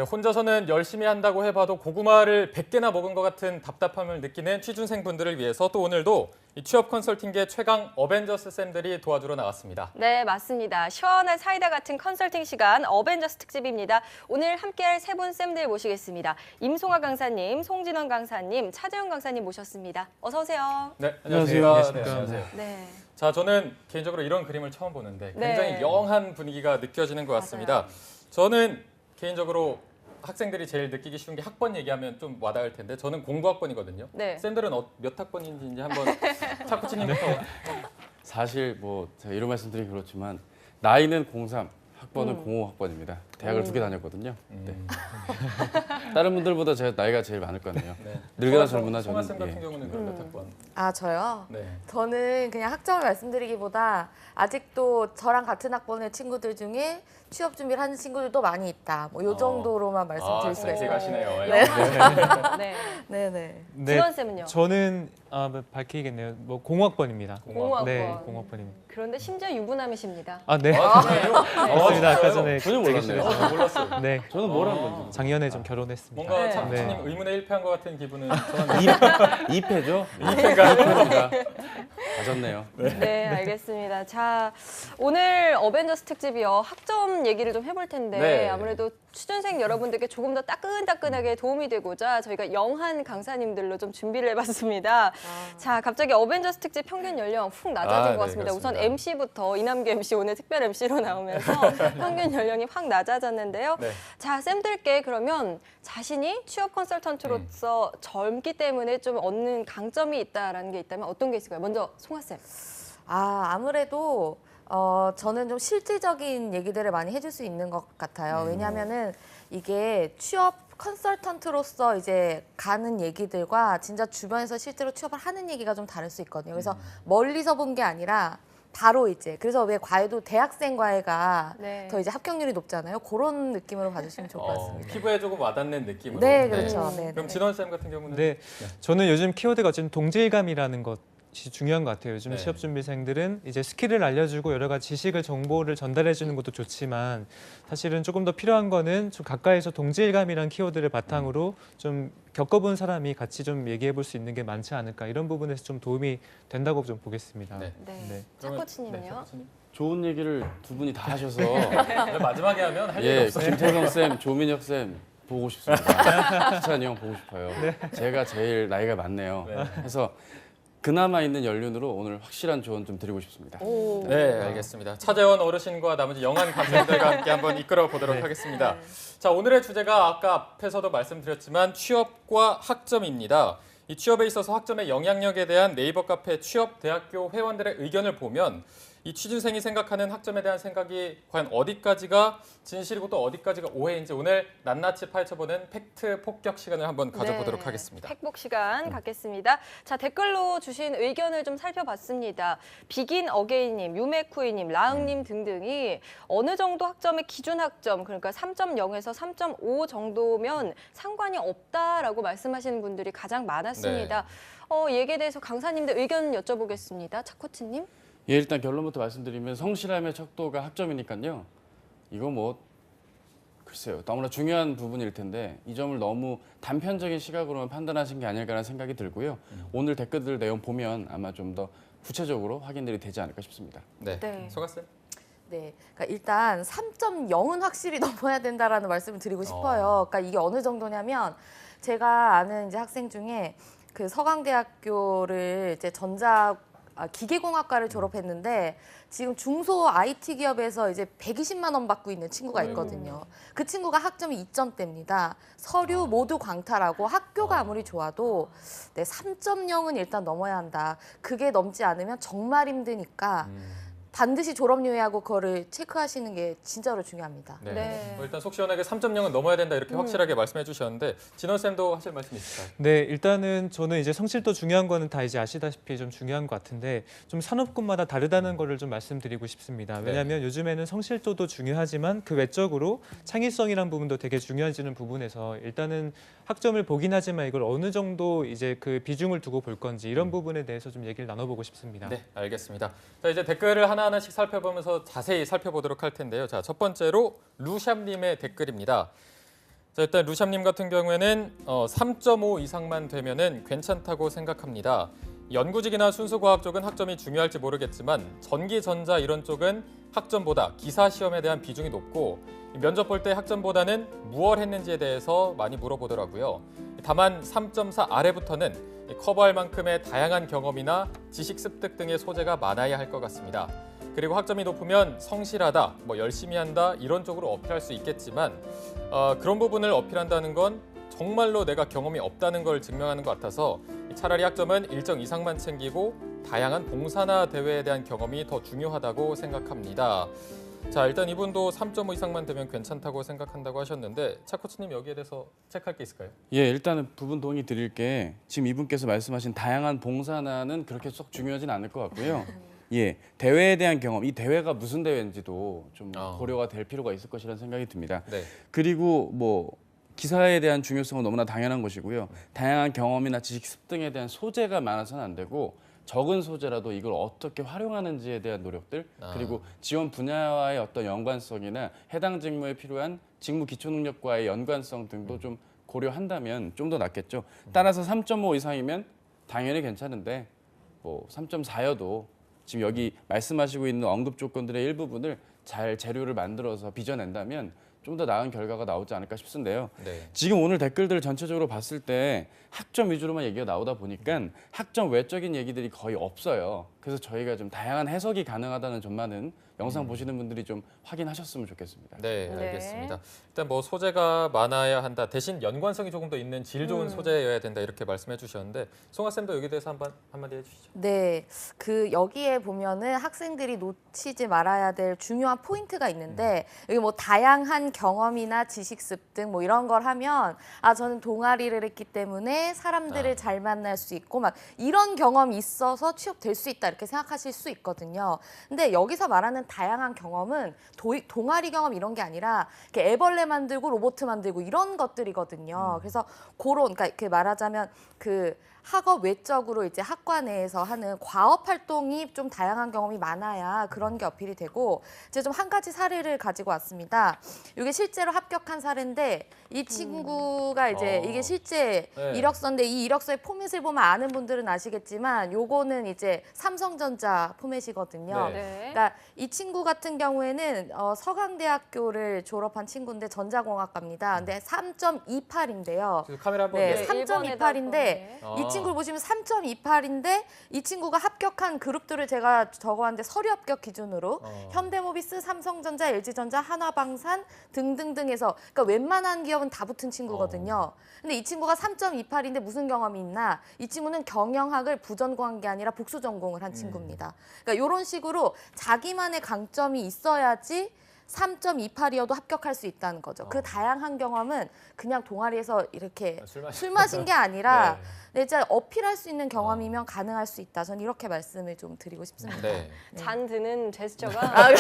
네, 혼자서는 열심히 한다고 해봐도 고구마를 100개나 먹은 것 같은 답답함을 느끼는 취준생 분들을 위해서 또 오늘도 이 취업 컨설팅계 최강 어벤져스 쌤들이 도와주러 나왔습니다. 네, 맞습니다. 시원한 사이다 같은 컨설팅 시간 어벤져스 특집입니다. 오늘 함께할 세 분 쌤들 모시겠습니다. 임송아 강사님, 송진원 강사님, 차재훈 강사님 모셨습니다. 어서 오세요. 네, 안녕하세요. 안녕하세요. 네, 안녕하세요. 네. 자, 저는 개인적으로 이런 그림을 처음 보는데 네. 굉장히 영한 분위기가 느껴지는 것 같습니다. 맞아요. 저는 개인적으로 학생들이 제일 느끼기 쉬운 게 학번 얘기하면 좀 와닿을 텐데 저는 공부학번이거든요. 네. 쌤들은 몇 학번인지 이제 한번 차쿠치님부터. 사실 뭐 제가 이런 말씀드리기 그렇지만 나이는 03, 학번은 05학번입니다. 대학을 2개 다녔거든요. 네. 다른 분들보다 제가 나이가 제일 많을 거네요. 네. 늙으나 젊으나 송아 저는 쌤 같은 경우는 그럼 몇 학번? 아, 저요? 네. 저는 그냥 학점을 말씀드리기보다 아직도 저랑 같은 학번의 친구들 중에 취업 준비를 하는 친구들도 많이 있다. 뭐 요 정도로만 말씀드릴 수가 있어요. 가시네요. 네. 네. 네네. 네, 진원 쌤은요? 저는 밝히겠네요. 뭐 공학번입니다. 공학번. 네, 공학번입니다. 그런데 심지어 유부남이십니다. 아, 네. 그래요? 맞습니다. 아까 전에 전혀 몰랐네요. 대기실에서. 몰랐어요. 네, 저는 뭘 한 건지. 작년에 좀 결혼했습니다. 뭔가 네. 차쿠치님 네. 의문에 일패한 것 같은 기분은 저는 2패죠? 2패인가요? 맞았네요. 네, 알겠습니다. 자, 오늘 어벤져스 특집이요. 학점 얘기를 좀 해볼 텐데 네. 아무래도 취준생 여러분들께 조금 더 따끈따끈하게 도움이 되고자 저희가 영한 강사님들로 좀 준비를 해봤습니다. 자, 갑자기 어벤져스 특집 평균 연령 훅 낮아진 네, 것 같습니다. 우선 그렇습니다. MC부터 이남규 MC 오늘 특별 MC로 나오면서 평균 연령이 확 낮아졌는데요. 네. 자, 쌤들께 그러면 자신이 취업 컨설턴트로서 젊기 때문에 좀 얻는 강점이 있다라는 게 있다면 어떤 게 있을까요? 먼저 송아 쌤. 아무래도 저는 좀 실질적인 얘기들을 많이 해줄 수 있는 것 같아요. 왜냐하면은 이게 취업 컨설턴트로서 이제 가는 얘기들과 진짜 주변에서 실제로 취업을 하는 얘기가 좀 다를 수 있거든요. 그래서 멀리서 본 게 아니라 바로 이제 그래서 왜 과외도 대학생 과외가 네. 더 이제 합격률이 높잖아요. 그런 느낌으로 봐주시면 좋을 것 같습니다. 피부에 조금 와닿는 느낌으로. 네, 그렇죠. 네. 그럼 진원 쌤 같은 경우는 네, 저는 요즘 키워드가 어쨌든 동질감이라는 것이 중요한 것 같아요. 요즘 네. 취업 준비생들은 이제 스킬을 알려주고 여러 가지 지식을 정보를 전달해주는 것도 좋지만 사실은 조금 더 필요한 거는 좀 가까이서 동질감이라는 키워드를 바탕으로 좀 겪어본 사람이 같이 좀 얘기해 볼 수 있는 게 많지 않을까 이런 부분에서 좀 도움이 된다고 좀 보겠습니다. 네. 네. 네. 그러면- 차코치님은요? 네, 차코치님. 좋은 얘기를 두 분이 다 하셔서 네, 마지막에 하면 할 얘기 예, 없어요. 김태경 쌤, 조민혁 쌤 보고 싶습니다. 희찬이 형 보고 싶어요. 제가 제일 나이가 많네요. 네. 그래서 그나마 있는 연륜으로 오늘 확실한 조언 좀 드리고 싶습니다. 오. 네, 알겠습니다. 차재원 어르신과 나머지 영한 강사님들과 함께 한번 이끌어 보도록 하겠습니다. 자, 오늘의 주제가 아까 앞에서도 말씀드렸지만 취업과 학점입니다. 이 취업에 있어서 학점의 영향력에 대한 네이버 카페 취업대학교 회원들의 의견을 보면 이 취준생이 생각하는 학점에 대한 생각이 과연 어디까지가 진실이고 또 어디까지가 오해인지 오늘 낱낱이 파헤쳐보는 팩트 폭격 시간을 한번 가져보도록 네. 하겠습니다. 팩복 시간 갖겠습니다. 자, 댓글로 주신 의견을 좀 살펴봤습니다. 비긴 어게인님, 유메쿠이님, 라응님 등등이 어느 정도 학점의 기준 학점, 그러니까 3.0에서 3.5 정도면 상관이 없다라고 말씀하시는 분들이 가장 많았습니다. 얘기에 대해서 강사님들 의견 여쭤보겠습니다. 차코치님. 예, 일단 결론부터 말씀드리면 성실함의 척도가 학점이니까요. 이거 뭐 글쎄요, 너무나 중요한 부분일 텐데 이 점을 너무 단편적인 시각으로만 판단하신 게 아닐까라는 생각이 들고요. 오늘 댓글들 내용 보면 아마 좀 더 구체적으로 확인들이 되지 않을까 싶습니다. 네, 네. 소가 쌤. 네, 그러니까 일단 3.0은 확실히 넘어야 된다라는 말씀을 드리고 싶어요. 그러니까 이게 어느 정도냐면 제가 아는 이제 학생 중에 그 서강대학교를 이제 기계공학과를 졸업했는데 지금 중소 IT 기업에서 이제 120만 원 받고 있는 친구가 있거든요. 그 친구가 학점이 2점대입니다. 서류 모두 광탈하고 학교가 아무리 좋아도 3.0은 일단 넘어야 한다. 그게 넘지 않으면 정말 힘드니까 반드시 졸업유예하고 그거를 체크하시는 게 진짜로 중요합니다. 네. 네. 일단 속 시원하게 3.0은 넘어야 된다 이렇게 확실하게 말씀해 주셨는데 진원 쌤도 하실 말씀 있을까요? 네, 일단은 저는 이제 성실도 중요한 거는 다 이제 아시다시피 좀 중요한 것 같은데 좀 산업군마다 다르다는 거를 좀 말씀드리고 싶습니다. 왜냐하면 요즘에는 성실도도 중요하지만 그 외적으로 창의성이란 부분도 되게 중요해지는 부분에서 일단은 학점을 보긴 하지만 이걸 어느 정도 이제 그 비중을 두고 볼 건지 이런 부분에 대해서 좀 얘기를 나눠보고 싶습니다. 네, 알겠습니다. 자, 이제 댓글을 하나하나씩 살펴보면서 자세히 살펴보도록 할 텐데요. 자, 첫 번째로 루샵님의 댓글입니다. 자, 일단 루샴님 같은 경우에는 3.5 이상만 되면은 괜찮다고 생각합니다. 연구직이나 순수과학 쪽은 학점이 중요할지 모르겠지만 전기, 전자 이런 쪽은 학점보다 기사 시험에 대한 비중이 높고 면접 볼 때 학점보다는 무얼 했는지에 대해서 많이 물어보더라고요. 다만 3.4 아래부터는 커버할 만큼의 다양한 경험이나 지식 습득 등의 소재가 많아야 할 것 같습니다. 그리고 학점이 높으면 성실하다, 열심히 한다 이런 쪽으로 어필할 수 있겠지만 그런 부분을 어필한다는 건 정말로 내가 경험이 없다는 걸 증명하는 것 같아서 차라리 학점은 일정 이상만 챙기고 다양한 봉사나 대회에 대한 경험이 더 중요하다고 생각합니다. 자, 일단 이분도 3.5 이상만 되면 괜찮다고 생각한다고 하셨는데 차 코치님 여기에 대해서 체크할 게 있을까요? 예, 일단은 부분 동의 드릴 게 지금 이분께서 말씀하신 다양한 봉사나는 그렇게 썩 중요하진 않을 것 같고요. 예, 대회에 대한 경험, 이 대회가 무슨 대회인지도 좀 고려가 될 필요가 있을 것이라는 생각이 듭니다. 네. 그리고 기사에 대한 중요성은 너무나 당연한 것이고요. 다양한 경험이나 지식 습득에 대한 소재가 많아서는 안 되고 적은 소재라도 이걸 어떻게 활용하는지에 대한 노력들 그리고 지원 분야와의 어떤 연관성이나 해당 직무에 필요한 직무 기초 능력과의 연관성 등도 좀 고려한다면 좀 더 낫겠죠. 따라서 3.5 이상이면 당연히 괜찮은데 3.4여도 지금 여기 말씀하시고 있는 언급 조건들의 일부분을 잘 재료를 만들어서 빚어낸다면 좀 더 나은 결과가 나오지 않을까 싶은데요. 네. 지금 오늘 댓글들을 전체적으로 봤을 때 학점 위주로만 얘기가 나오다 보니까 학점 외적인 얘기들이 거의 없어요. 그래서 저희가 좀 다양한 해석이 가능하다는 점만은 영상 보시는 분들이 좀 확인하셨으면 좋겠습니다. 네, 네. 알겠습니다. 일단 소재가 많아야 한다. 대신 연관성이 조금 더 있는 질 좋은 소재여야 된다 이렇게 말씀해 주셨는데 송아 쌤도 여기에 대해서 한마디 해주시죠. 네, 여기에 보면은 학생들이 놓치지 말아야 될 중요한 포인트가 있는데 여기 다양한 경험이나 지식 습득 이런 걸 하면 저는 동아리를 했기 때문에 사람들을 잘 만날 수 있고 이런 경험이 있어서 취업될 수 있다 이렇게 생각하실 수 있거든요. 근데 여기서 말하는 다양한 경험은 동아리 경험 이런 게 아니라 이렇게 애벌레 만들고 로봇 만들고 이런 것들이거든요. 그래서 그러니까 말하자면 학업 외적으로 이제 학과 내에서 하는 과업 활동이 좀 다양한 경험이 많아야 그런 게 어필이 되고 이제 좀 한 가지 사례를 가지고 왔습니다. 이게 실제로 합격한 사례인데 이 친구가 이제 이게 실제 네. 이력서인데 이 이력서의 포맷을 보면 아는 분들은 아시겠지만 요거는 이제 삼성전자 포맷이거든요. 네. 네. 그러니까 이 친구 같은 경우에는 서강대학교를 졸업한 친구인데 전자공학과입니다. 근데 3.28인데요. 카메라 한번 네, 네. 3.28인데 이 친구를 보시면 3.28인데 이 친구가 합격한 그룹들을 제가 적어왔는데 서류 합격 기준으로 현대모비스, 삼성전자, LG전자, 한화방산 등등등해서 그러니까 웬만한 기업은 다 붙은 친구거든요. 근데 이 친구가 3.28인데 무슨 경험이 있나? 이 친구는 경영학을 부전공한 게 아니라 복수 전공을 한 친구입니다. 그러니까 이런 식으로 자기만의 강점이 있어야지 3.28이어도 합격할 수 있다는 거죠. 그 다양한 경험은 그냥 동아리에서 이렇게 술 마신 게 아니라 진짜 어필할 수 있는 경험이면 가능할 수 있다. 저는 이렇게 말씀을 좀 드리고 싶습니다. 네. 잔 드는 제스처가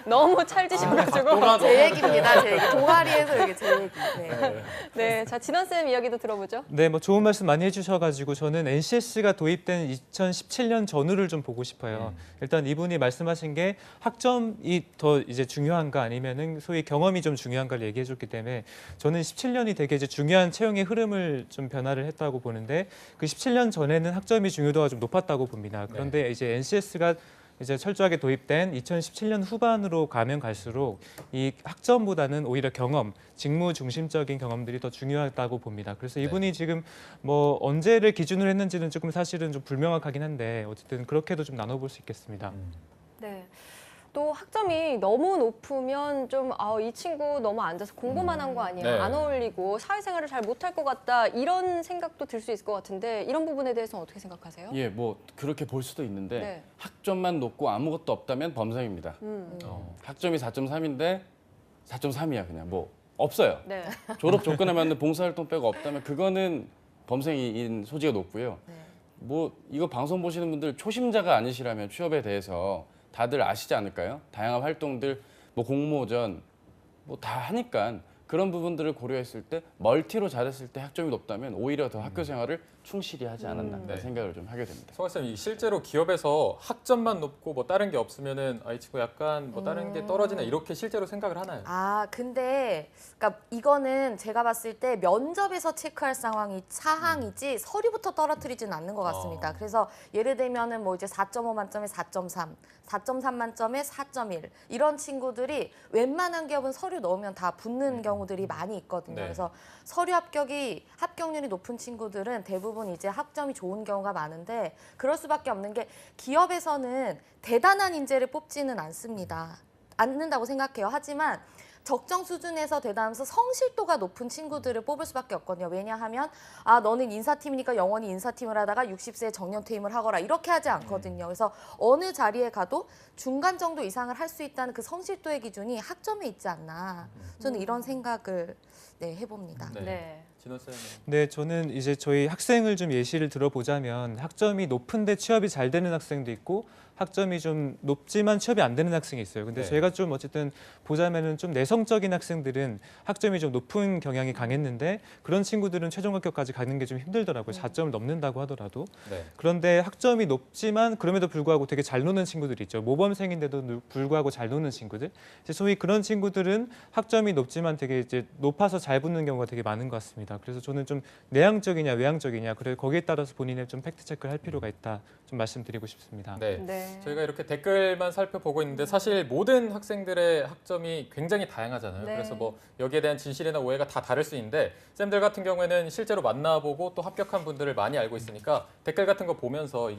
너무 찰지셔가지고. 제 얘기입니다. 제 얘기. 동아리에서 이게 제 얘기. 네. 네, 자 진원 쌤 이야기도 들어보죠. 네, 좋은 말씀 많이 해주셔가지고 저는 NCS가 도입된 2017년 전후를 좀 보고 싶어요. 일단 이분이 말씀하신 게 학점이 더 이제 중요한가 아니면은 소위 경험이 좀 중요한가를 얘기해줬기 때문에 저는 17년이 되게 이제 중요한 채용의 흐름을 좀 변화를 했다고 보는데 그 17년 전에는 학점이 중요도가 좀 높았다고 봅니다. 그런데 이제 NCS가 이제 철저하게 도입된 2017년 후반으로 가면 갈수록 이 학점보다는 오히려 경험, 직무 중심적인 경험들이 더 중요하다고 봅니다. 그래서 이분이 지금 언제를 기준으로 했는지는 조금 사실은 좀 불명확하긴 한데 어쨌든 그렇게도 좀 나눠볼 수 있겠습니다. 네. 또 학점이 너무 높으면 좀 이 친구 너무 앉아서 공부만 한 거 아니야? 네. 안 어울리고 사회생활을 잘 못할 것 같다 이런 생각도 들 수 있을 것 같은데 이런 부분에 대해서는 어떻게 생각하세요? 예, 그렇게 볼 수도 있는데 네. 학점만 높고 아무것도 없다면 범상입니다. 학점이 4.3인데 4.3이야 그냥 없어요. 네. 졸업 조건에 맞는 봉사활동 빼고 없다면 그거는 범생인 소지가 높고요. 이거 방송 보시는 분들 초심자가 아니시라면 취업에 대해서 다들 아시지 않을까요? 다양한 활동들, 공모전 다 하니까 그런 부분들을 고려했을 때 멀티로 잘했을 때 학점이 높다면 오히려 더 학교 생활을 충실히 하지 않았나 네. 생각을 좀 하게 됩니다. 송학쌤, 실제로 기업에서 학점만 높고 뭐 다른 게 없으면은 이 친구 약간 뭐 다른 게 떨어지나 이렇게 실제로 생각을 하나요? 아, 근데 그러니까 이거는 제가 봤을 때 면접에서 체크할 사항이지 서류부터 떨어뜨리지는 않는 것 같습니다. 그래서 예를 들면은 뭐 이제 4.5 만점에 4.3, 4.3 만점에 4.1 이런 친구들이 웬만한 기업은 서류 넣으면 다 붙는 경우들이 많이 있거든요. 네. 그래서 서류 합격률이 높은 친구들은 대부분 이제 학점이 좋은 경우가 많은데 그럴 수밖에 없는 게 기업에서는 대단한 인재를 뽑지는 않는다고 생각해요. 하지만 적정 수준에서 대단하면서 성실도가 높은 친구들을 뽑을 수밖에 없거든요. 왜냐하면 너는 인사팀이니까 영원히 인사팀을 하다가 60세에 정년퇴임을 하거라 이렇게 하지 않거든요. 그래서 어느 자리에 가도 중간 정도 이상을 할 수 있다는 그 성실도의 기준이 학점에 있지 않나. 저는 이런 생각을 해봅니다. 네. 네. 진원 쌤은 네, 저는 이제 저희 학생을 좀 예시를 들어보자면 학점이 높은데 취업이 잘 되는 학생도 있고 학점이 좀 높지만 취업이 안 되는 학생이 있어요. 근데 네. 저희가 좀 어쨌든 보자면은 좀 내성적인 학생들은 학점이 좀 높은 경향이 강했는데 그런 친구들은 최종 합격까지 가는 게 좀 힘들더라고요. 4점을 넘는다고 하더라도. 네. 그런데 학점이 높지만 그럼에도 불구하고 되게 잘 노는 친구들이 있죠. 모범생인데도 불구하고 잘 노는 친구들. 이제 소위 그런 친구들은 학점이 높지만 되게 이제 높아서 잘 붙는 경우가 되게 많은 것 같습니다. 그래서 저는 좀 내향적이냐 외향적이냐 그래 거기에 따라서 본인의 좀 팩트 체크를 할 필요가 있다. 좀 말씀드리고 싶습니다. 네. 네. 저희가 이렇게 댓글만 살펴보고 있는데 사실 모든 학생들의 학점이 굉장히 다양하잖아요. 네. 그래서 뭐 여기에 대한 진실이나 오해가 다 다를 수 있는데 쌤들 같은 경우에는 실제로 만나보고 또 합격한 분들을 많이 알고 있으니까 댓글 같은 거 보면서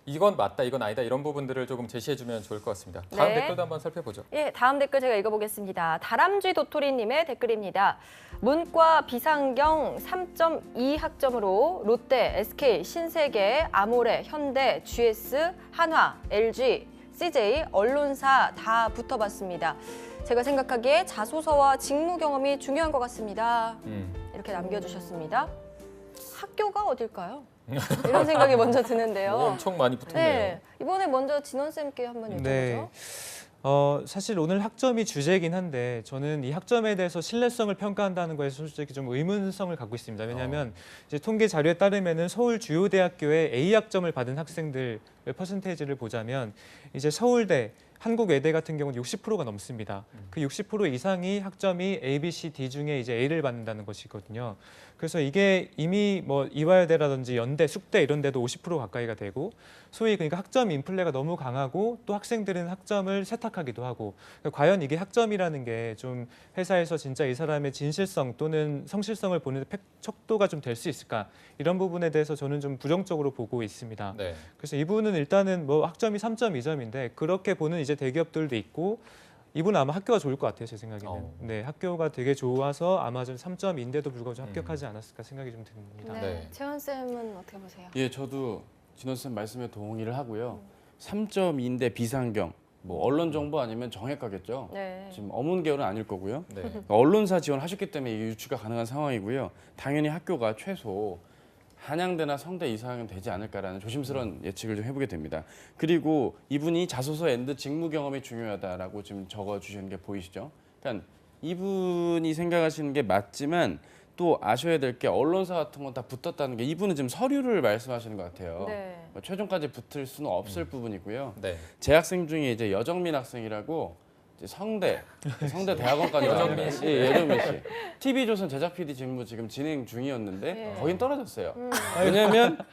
이건 맞다, 이건 아니다 이런 부분들을 조금 제시해주면 좋을 것 같습니다. 다음 네. 댓글도 한번 살펴보죠. 예, 다음 댓글 제가 읽어보겠습니다. 다람쥐 도토리님의 댓글입니다. 문과 비상경 3.2 학점으로 롯데, SK, 신세계, 아모레, 현대, GS, 한화, LG, CJ, 언론사 다 붙어봤습니다. 제가 생각하기에 자소서와 직무 경험이 중요한 것 같습니다. 이렇게 남겨주셨습니다. 학교가 어딜까요? 이런 생각이 먼저 드는데요. 엄청 많이 붙었네요. 네, 이번에 먼저 진원 쌤께 한번 여쭤보죠. 네. 사실 오늘 학점이 주제이긴 한데 저는 이 학점에 대해서 신뢰성을 평가한다는 거에 솔직히 좀 의문성을 갖고 있습니다. 왜냐하면 이제 통계 자료에 따르면은 서울 주요 대학교에 A 학점을 받은 학생들의 퍼센테이지를 보자면 이제 서울대, 한국외대 같은 경우는 60%가 넘습니다. 그 60% 이상이 학점이 A, B, C, D 중에 이제 A를 받는다는 것이거든요. 그래서 이게 이미 뭐 이화여대라든지 연대, 숙대 이런 데도 50% 가까이가 되고 소위 그러니까 학점 인플레가 너무 강하고 또 학생들은 학점을 세탁하기도 하고 그러니까 과연 이게 학점이라는 게 좀 회사에서 진짜 이 사람의 진실성 또는 성실성을 보는 척도가 좀 될 수 있을까 이런 부분에 대해서 저는 좀 부정적으로 보고 있습니다. 네. 그래서 이분은 일단은 뭐 학점이 3.2점인데 그렇게 보는 이제 대기업들도 있고 이분은 아마 학교가 좋을 것 같아요, 제 생각에는. 네, 학교가 되게 좋아서 아마 좀 3점인데도 불구하고 좀 합격하지 않았을까 생각이 좀 듭니다. 네. 네. 채원 쌤은 어떻게 보세요? 예, 저도 진원 쌤 말씀에 동의를 하고요. 3.2인데 비상경, 뭐 언론 정보 아니면 정액가겠죠. 네. 지금 어문 계열은 아닐 거고요. 네. 그러니까 언론사 지원하셨기 때문에 이게 유추가 가능한 상황이고요. 당연히 학교가 최소 한양대나 성대 이상은 되지 않을까라는 조심스러운 예측을 좀 해보게 됩니다. 그리고 이분이 자소서 앤드 직무 경험이 중요하다라고 지금 적어주시는 게 보이시죠? 그러니까 이분이 생각하시는 게 맞지만 또 아셔야 될 게 언론사 같은 건 다 붙었다는 게 이분은 지금 서류를 말씀하시는 것 같아요. 네. 최종까지 붙을 수는 없을 부분이고요. 네. 제 학생 중에 이제 여정민 학생이라고 이제 성대 대학원까지 여정민 씨. 예, 여정민 씨. TV조선 제작 PD 직무 지금 진행 중이었는데 네. 거긴 떨어졌어요. 음.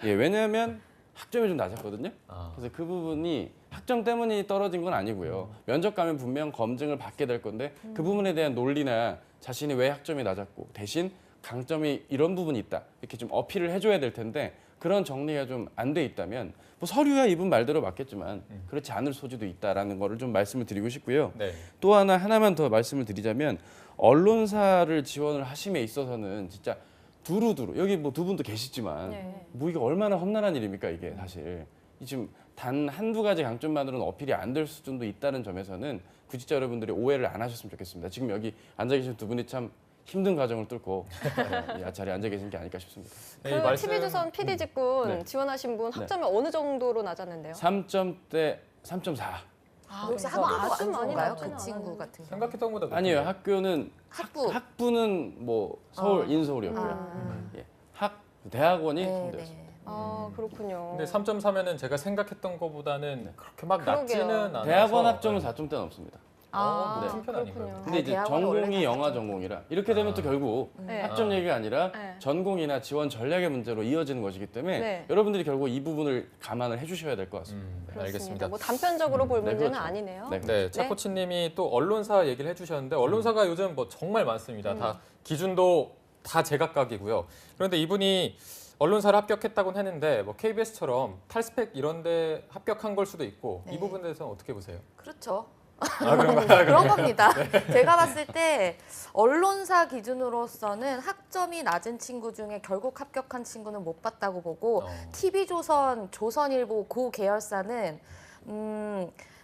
왜냐하면 학점이 좀 낮았거든요. 그래서 그 부분이 학점 때문이 떨어진 건 아니고요. 면접 가면 분명 검증을 받게 될 건데 그 부분에 대한 논리나 자신이 왜 학점이 낮았고 대신 강점이 이런 부분이 있다 이렇게 좀 어필을 해줘야 될 텐데 그런 정리가 좀 안 돼 있다면 뭐 서류야 이분 말대로 맞겠지만 그렇지 않을 소지도 있다라는 거를 좀 말씀을 드리고 싶고요. 네. 또 하나만 더 말씀을 드리자면 언론사를 지원을 하심에 있어서는 진짜 두루두루 여기 뭐 두 분도 계시지만 네. 뭐 이게 얼마나 험난한 일입니까 이게 사실 지금 단 한두 가지 강점만으로는 어필이 안 될 수준도 있다는 점에서는 구직자 여러분들이 오해를 안 하셨으면 좋겠습니다. 지금 여기 앉아 계신 두 분이 참 힘든 과정을 뚫고 이 자리에 앉아 계신 게 아닐까 싶습니다. 네, 그 이 말씀- TV조선 PD 직군 네. 지원하신 분 학점이 어느 정도로 낮았는데요? 3점대 3.4. 혹시 그래서 학교도 아주 안 많이 좋은가요? 낮지는 그 친구 않았는데. 같은 경우. 생각했던 것보다 아니에요. 높은데요? 학교는 학부. 학부는 뭐 서울 인서울이었고요. 예. 대학원이 네, 홍대였습니다. 네. 아, 그렇군요. 근데 3.3면은 제가 생각했던 것보다는 그렇게 막 그러게요. 낮지는 않아서 대학원 합점은 네. 4점대 넘습니다. 높은 편 아닌가요? 그렇군요. 근데 이제 대학원은 원래 전공이 다 영화 4점대. 전공이라 이렇게 되면 또 결국 네. 학점 얘기가 아니라 네. 전공이나 지원 전략의 문제로 이어지는 것이기 때문에 네. 여러분들이 결국 이 부분을 감안을 해주셔야 될 것 같습니다. 그렇습니다. 알겠습니다. 뭐 단편적으로 볼 네, 문제는 그렇죠. 아니네요. 네. 네, 차코치님이 또 언론사 얘기를 해주셨는데 언론사가 요즘 뭐 정말 많습니다. 다 기준도 다 제각각이고요. 그런데 이분이 언론사를 합격했다고는 했는데 뭐 KBS처럼 탈스펙 이런데 합격한 걸 수도 있고 이 네. 부분에 대해서는 어떻게 보세요? 그렇죠. 아 그런가요? 그런 겁니다. 제가 봤을 때 언론사 기준으로서는 학점이 낮은 친구 중에 결국 합격한 친구는 못 봤다고 보고 TV조선, 조선일보 그 계열사는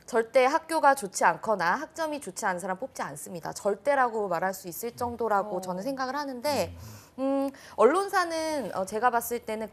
절대 학교가 좋지 않거나 학점이 좋지 않은 사람 뽑지 않습니다. 절대라고 말할 수 있을 정도라고 저는 생각을 하는데 언론사는 제가 봤을 때는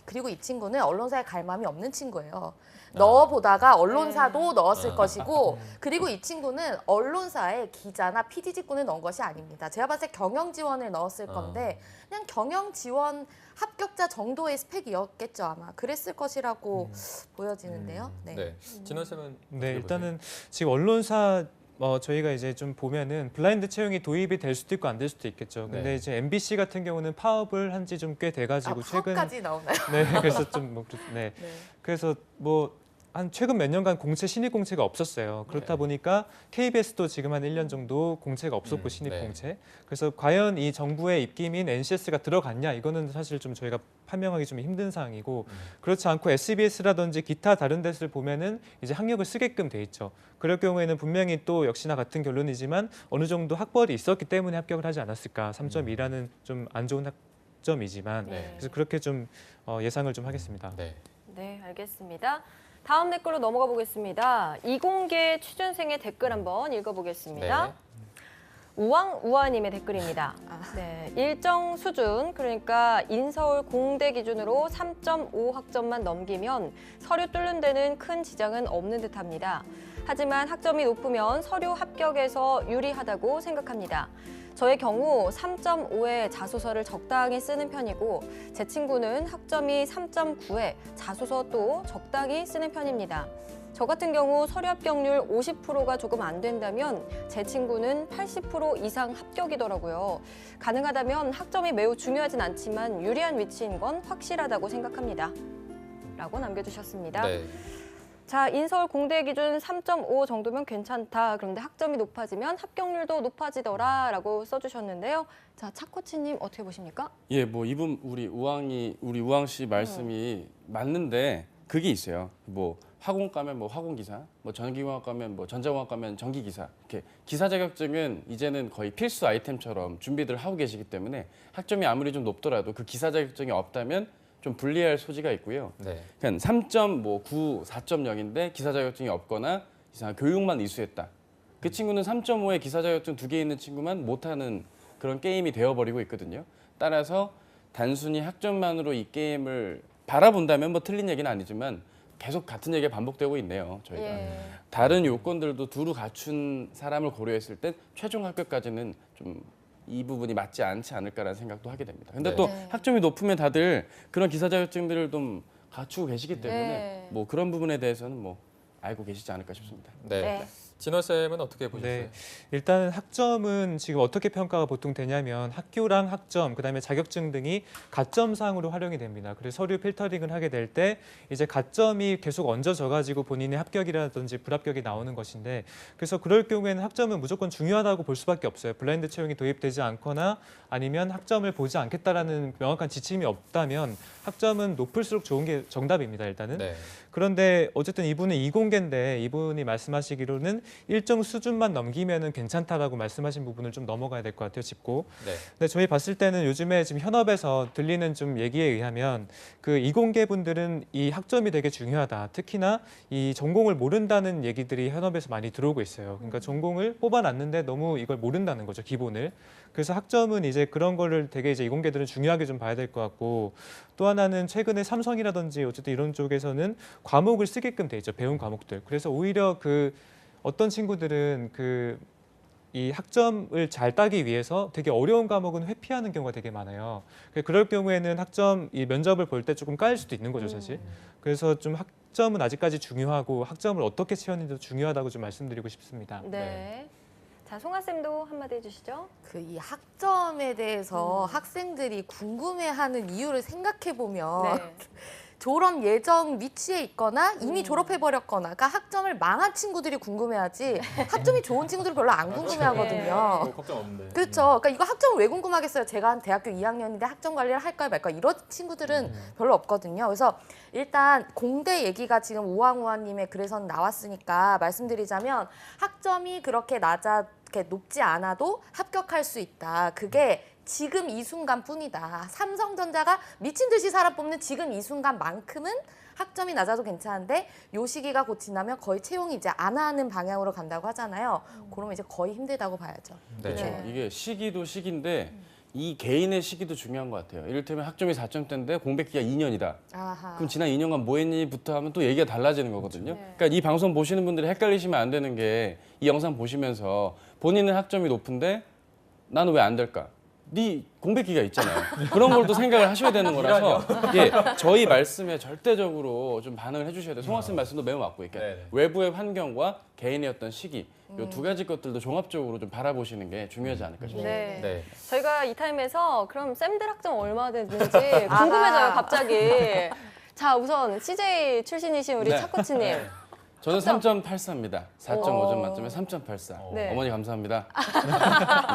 그리고 이 친구는 언론사에 갈 마음이 없는 친구예요. 넣어보다가 언론사도 넣었을 것이고 그리고 이 친구는 언론사에 기자나 PD 직군을 넣은 것이 아닙니다. 제가 봤을 때 경영 지원을 넣었을 건데 그냥 경영 지원 합격자 정도의 스펙이었겠죠 아마. 그랬을 것이라고 보여지는데요. 네. 네, 진원 쌤은 네, 일단은 지금 언론사 저희가 이제 좀 보면은 블라인드 채용이 도입이 될 수도 있고 안 될 수도 있겠죠. 근데 네. 이제 MBC 같은 경우는 파업을 한 지 좀 꽤 돼가지고 최근 파업까지 나오나요? 네, 그래서 좀 네, 네. 그래서 뭐 한 최근 몇 년간 공채 신입 공채가 없었어요. 그렇다 네. 보니까 KBS도 지금 한 1년 정도 공채가 없었고 신입 네. 공채. 그래서 과연 이 정부의 입김인 NCS가 들어갔냐 이거는 사실 좀 저희가 판명하기 좀 힘든 사항이고 그렇지 않고 SBS라든지 기타 다른 데서를 보면은 이제 학력을 쓰게끔 돼 있죠. 그럴 경우에는 분명히 또 역시나 같은 결론이지만 어느 정도 학벌이 있었기 때문에 합격을 하지 않았을까. 3.2라는 좀 안 좋은 학점이지만 네. 그래서 그렇게 좀 예상을 좀 하겠습니다. 네. 네, 알겠습니다. 다음 댓글로 넘어가 보겠습니다. 이공계 취준생의 댓글 한번 읽어보겠습니다. 네. 우왕우아님의 댓글입니다. 네, 일정 수준, 그러니까 인서울 공대 기준으로 3.5 학점만 넘기면 서류 뚫는 데는 큰 지장은 없는 듯합니다. 하지만 학점이 높으면 서류 합격에서 유리하다고 생각합니다. 저의 경우 3.5에 자소서를 적당히 쓰는 편이고 제 친구는 학점이 3.9에 자소서도 적당히 쓰는 편입니다. 저 같은 경우 서류 합격률 50%가 조금 안 된다면 제 친구는 80% 이상 합격이더라고요. 가능하다면 학점이 매우 중요하진 않지만 유리한 위치인 건 확실하다고 생각합니다. 라고 남겨주셨습니다. 네. 자, 인서울 공대 기준 3.5 정도면 괜찮다. 그런데 학점이 높아지면 합격률도 높아지더라 라고 써주셨는데요. 자, 차코치님 어떻게 보십니까? 예, 뭐 이분 우리 우왕 씨 말씀이 맞는데 그게 있어요. 뭐 화공 가면 뭐 화공 기사, 뭐 전기공학 가면 뭐 전자공학 가면 전기 기사. 이렇게 기사 자격증은 이제는 거의 필수 아이템처럼 준비들 하고 계시기 때문에 학점이 아무리 좀 높더라도 그 기사 자격증이 없다면 좀 불리할 소지가 있고요. 네. 그러니까 3.9, 4.0인데 기사 자격증이 없거나 이상한 교육만 이수했다. 그 친구는 3.5에 기사 자격증 2개 있는 친구만 못하는 그런 게임이 되어버리고 있거든요. 따라서 단순히 학점만으로 이 게임을 바라본다면 뭐 틀린 얘기는 아니지만 계속 같은 얘기가 반복되고 있네요. 저희가. 다른 요건들도 두루 갖춘 사람을 고려했을 때 최종 합격까지는 좀 이 부분이 맞지 않지 않을까라는 생각도 하게 됩니다. 근데 네. 또 학점이 높으면 다들 그런 기사 자격증들을 좀 갖추고 계시기 때문에 네. 뭐 그런 부분에 대해서는 뭐 알고 계시지 않을까 싶습니다. 네. 네. 진원 쌤은 어떻게 보셨어요? 네, 일단 학점은 지금 어떻게 평가가 보통 되냐면 학교랑 학점, 그다음에 자격증 등이 가점상으로 활용이 됩니다. 그래서 서류 필터링을 하게 될 때 이제 가점이 계속 얹어져 가지고 본인의 합격이라든지 불합격이 나오는 것인데 그래서 그럴 경우에는 학점은 무조건 중요하다고 볼 수밖에 없어요. 블라인드 채용이 도입되지 않거나 아니면 학점을 보지 않겠다라는 명확한 지침이 없다면 학점은 높을수록 좋은 게 정답입니다. 일단은. 네. 그런데 어쨌든 이분은 이공계인데 이분이 말씀하시기로는 일정 수준만 넘기면은 괜찮다라고 말씀하신 부분을 좀 넘어가야 될 것 같아요, 짚고. 네. 근데 저희 봤을 때는 요즘에 지금 현업에서 들리는 좀 얘기에 의하면 그 이공계 분들은 이 학점이 되게 중요하다. 특히나 이 전공을 모른다는 얘기들이 현업에서 많이 들어오고 있어요. 그러니까 전공을 뽑아놨는데 너무 이걸 모른다는 거죠, 기본을. 그래서 학점은 이제 그런 거를 되게 이제 이공계들은 중요하게 좀 봐야 될 것 같고 또 하나는 최근에 삼성이라든지 어쨌든 이런 쪽에서는 과목을 쓰게끔 돼 있죠, 배운 과목들. 그래서 오히려 그 어떤 친구들은 이 학점을 잘 따기 위해서 되게 어려운 과목은 회피하는 경우가 되게 많아요. 그럴 경우에는 이 면접을 볼 때 조금 까일 수도 있는 거죠, 사실. 그래서 좀 학점은 아직까지 중요하고 학점을 어떻게 채우는지도 중요하다고 좀 말씀드리고 싶습니다. 네. 자, 송아 쌤도 한마디 해주시죠. 이 학점에 대해서 학생들이 궁금해하는 이유를 생각해 보면 네. 졸업 예정 위치에 있거나 이미 졸업해버렸거나, 그러니까 학점을 망한 친구들이 궁금해하지 학점이 좋은 친구들은 별로 안 궁금해하거든요. 뭐 걱정 없는데. 그렇죠. 그러니까 이거 학점을 왜 궁금하겠어요? 제가 한 대학교 2학년인데 학점 관리를 할까요 말까 이런 친구들은 별로 없거든요. 그래서 일단 공대 얘기가 지금 우왕우왕님의 글에선 나왔으니까 말씀드리자면 학점이 그렇게 높지 않아도 합격할 수 있다. 그게 지금 이 순간뿐이다. 삼성전자가 미친 듯이 사람 뽑는 지금 이 순간만큼은 학점이 낮아도 괜찮은데 요 시기가 곧 지나면 거의 채용이 이제 안 하는 방향으로 간다고 하잖아요. 그러면 이제 거의 힘들다고 봐야죠. 네. 네. 이게 시기도 시기인데 이 개인의 시기도 중요한 것 같아요. 이를테면 학점이 4점대인데 공백기가 2년이다. 아하. 그럼 지난 2년간 뭐 했니부터 하면 또 얘기가 달라지는 거거든요. 네. 그러니까 이 방송 보시는 분들이 헷갈리시면 안 되는 게 이 영상 보시면서 본인은 학점이 높은데 나는 왜 안 될까? 네 공백기가 있잖아요. 그런 걸 또 생각을 하셔야 되는 거라서 예, 저희 말씀에 절대적으로 좀 반응을 해주셔야 돼요. 송학생 말씀도 매우 맞고 이렇게 네네. 외부의 환경과 개인의 어떤 시기 이 두 가지 것들도 종합적으로 좀 바라보시는 게 중요하지 않을까 싶습니다. 네. 네. 저희가 이 타임에서 그럼 쌤들 학점 얼마 되는지 궁금해져요, 갑자기. 자, 우선 CJ 출신이신 우리 네. 차코치님. 네. 저는 3.83입니다. 4.5점 오. 만점에 3.84. 네. 어머니 감사합니다.